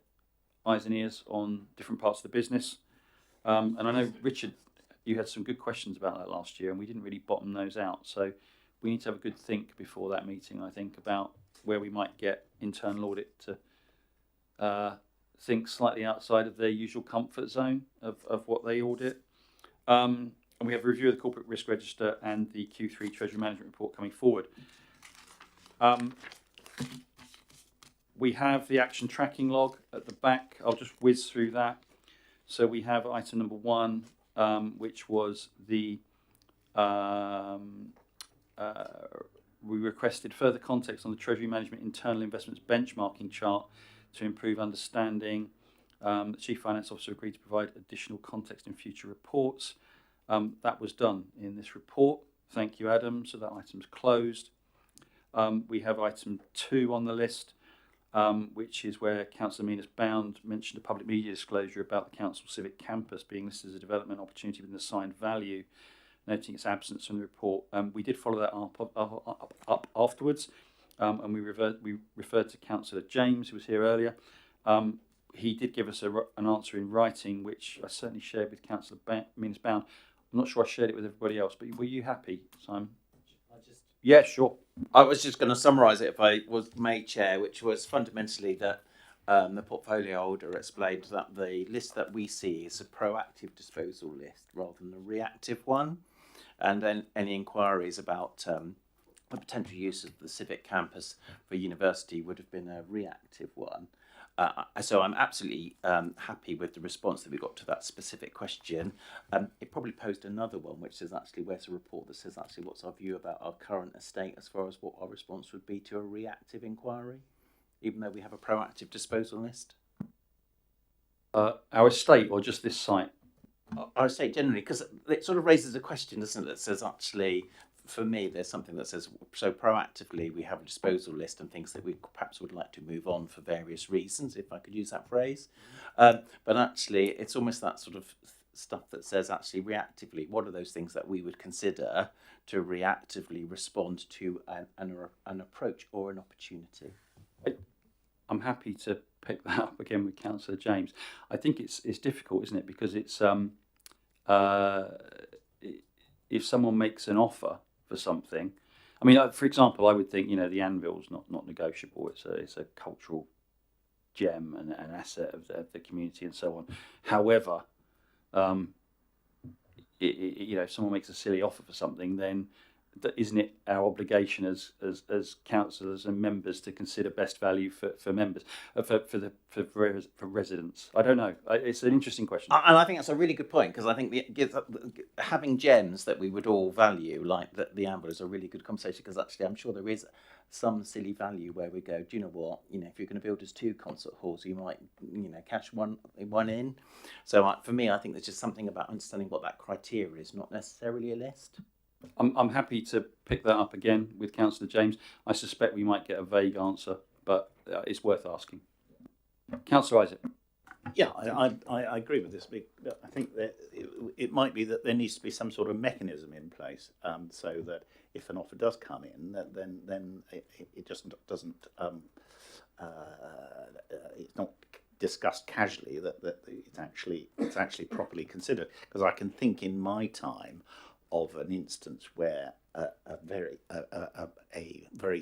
eyes and ears on different parts of the business. And I know, Richard, you had some good questions about that last year and we didn't really bottom those out. So we need to have a good think before that meeting, I think, about where we might get internal audit to think slightly outside of their usual comfort zone of what they audit. And we have a review of the corporate risk register and the Q3 Treasury Management report coming forward. We have the action tracking log at the back. I'll just whiz through that. So we have item number 1, which was the we requested further context on the Treasury Management internal investments benchmarking chart to improve understanding. The Chief Finance Officer agreed to provide additional context in future reports. That was done in this report. Thank you, Adam. So that item's closed. We have item 2 on the list, which is where Councillor Minas Bound mentioned a public media disclosure about the council civic campus being listed as a development opportunity with an assigned value, noting its absence from the report. We did follow that up afterwards, and we referred to Councillor James, who was here earlier. He did give us an answer in writing, which I certainly shared with Councillor Minas Bound. I'm not sure I shared it with everybody else, but were you happy, Simon? Yeah, sure. I was just going to summarise it if I was made chair, which was fundamentally that the portfolio holder explained that the list that we see is a proactive disposal list rather than a reactive one, and then any inquiries about the potential use of the civic campus for university would have been a reactive one. So I'm absolutely happy with the response that we got to that specific question. It probably posed another one, which is actually, where's a report that says actually what's our view about our current estate as far as what our response would be to a reactive inquiry, even though we have a proactive disposal list? Our estate or just this site? Our estate generally, because it sort of raises a question, doesn't it, that says actually, for me, there's something that says, so proactively we have a disposal list and things that we perhaps would like to move on for various reasons, if I could use that phrase. But actually, it's almost that sort of stuff that says actually reactively, what are those things that we would consider to reactively respond to an approach or an opportunity? I'm happy to pick that up again with Councillor James. I think it's difficult, isn't it? Because it's if someone makes an offer for something, I mean, for example, I would think, the anvil's not negotiable. It's a cultural gem and an asset of the community and so on. However, if someone makes a silly offer for something, then isn't it our obligation as councillors and members to consider best value for members, for residents? I don't know. It's an interesting question. And I think that's a really good point, because I think having gems that we would all value, like the Amber, is a really good conversation, because actually I'm sure there is some silly value where we go, do you know what, if you're going to build us 2 concert halls, you might, cash one in. So for me, I think there's just something about understanding what that criteria is, not necessarily a list. I'm happy to pick that up again with Councillor James. I suspect we might get a vague answer, but it's worth asking. Councillor Isaac. Yeah, I agree with this. I think that it might be that there needs to be some sort of mechanism in place, so that if an offer does come in, then it just doesn't. It's not discussed casually. That it's actually properly considered. Because I can think in my time of an instance where a very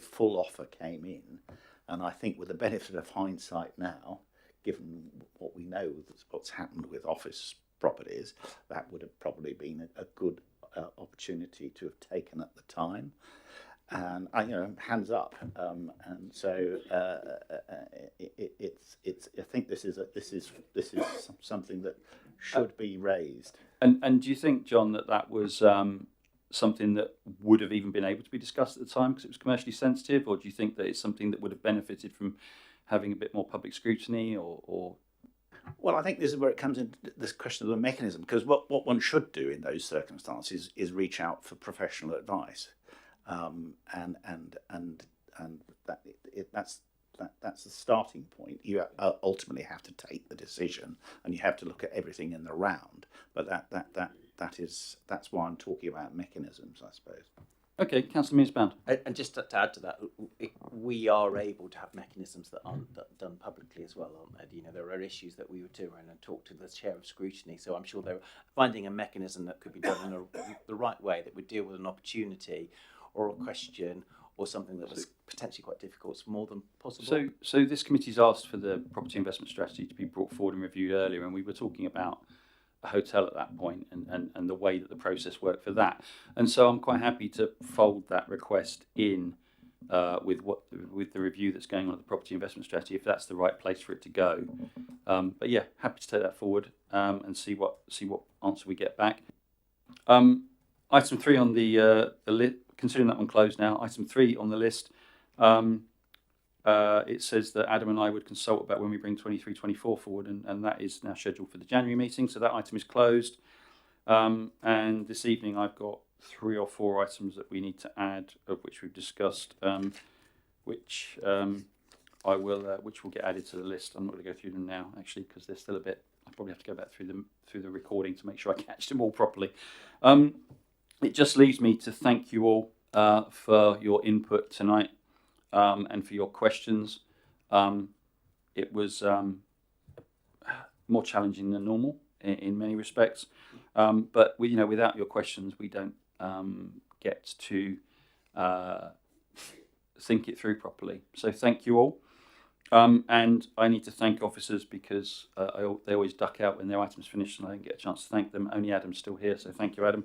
full offer came in, and I think with the benefit of hindsight now, given what we know, what's happened with office properties, that would have probably been a good opportunity to have taken at the time. And hands up. And so it's. I think this is something that should be raised. And do you think, John, that was something that would have even been able to be discussed at the time because it was commercially sensitive, or do you think that it's something that would have benefited from having a bit more public scrutiny, or? Well, I think this is where it comes into this question of the mechanism, because what one should do in those circumstances is reach out for professional advice, and that's the starting point. You ultimately have to take the decision, and you have to look at everything in the round. But that's why I'm talking about mechanisms, I suppose. Okay, Councillor Minas-Bound. And just to add to that, we are able to have mechanisms that aren't done publicly as well, aren't there? There are issues that we would do and talk to the chair of scrutiny. So I'm sure they're finding a mechanism that could be done in the right way that would deal with an opportunity or a question or something that was potentially quite difficult. It's more than possible. So this committee's asked for the property investment strategy to be brought forward and reviewed earlier, and we were talking about a hotel at that point and the way that the process worked for that. And so I'm quite happy to fold that request in with the review that's going on at the property investment strategy, if that's the right place for it to go. But yeah, happy to take that forward and see what answer we get back. Item 3 on the list, considering that one closed now. Item 3 on the list. It says that Adam and I would consult about when we bring 23-24 forward, and that is now scheduled for the January meeting, so that item is closed. And this evening I've got 3 or 4 items that we need to add, of which we've discussed, which I will, which will get added to the list. I'm not going to go through them now, actually, because they're still a bit. I probably have to go back through the recording to make sure I catch them all properly. It just leaves me to thank you all for your input tonight and for your questions. It was more challenging than normal in many respects, but without your questions, we don't get to think it through properly. So thank you all. And I need to thank officers because they always duck out when their item's finished and I don't get a chance to thank them. Only Adam's still here, so thank you, Adam.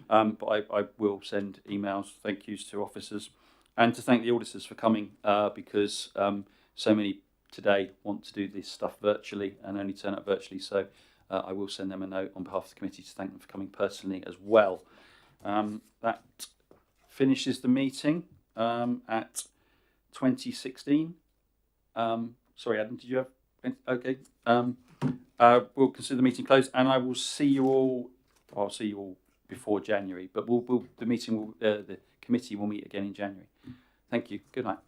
But I will send emails, thank yous to officers, and to thank the auditors for coming because so many today want to do this stuff virtually and only turn up virtually. So I will send them a note on behalf of the committee to thank them for coming personally as well. That finishes the meeting at 2016. Sorry, Adam, did you have? Okay. We'll consider the meeting closed, and I will see you all. I'll see you all before January, but the committee will meet again in January. Thank you. Good night.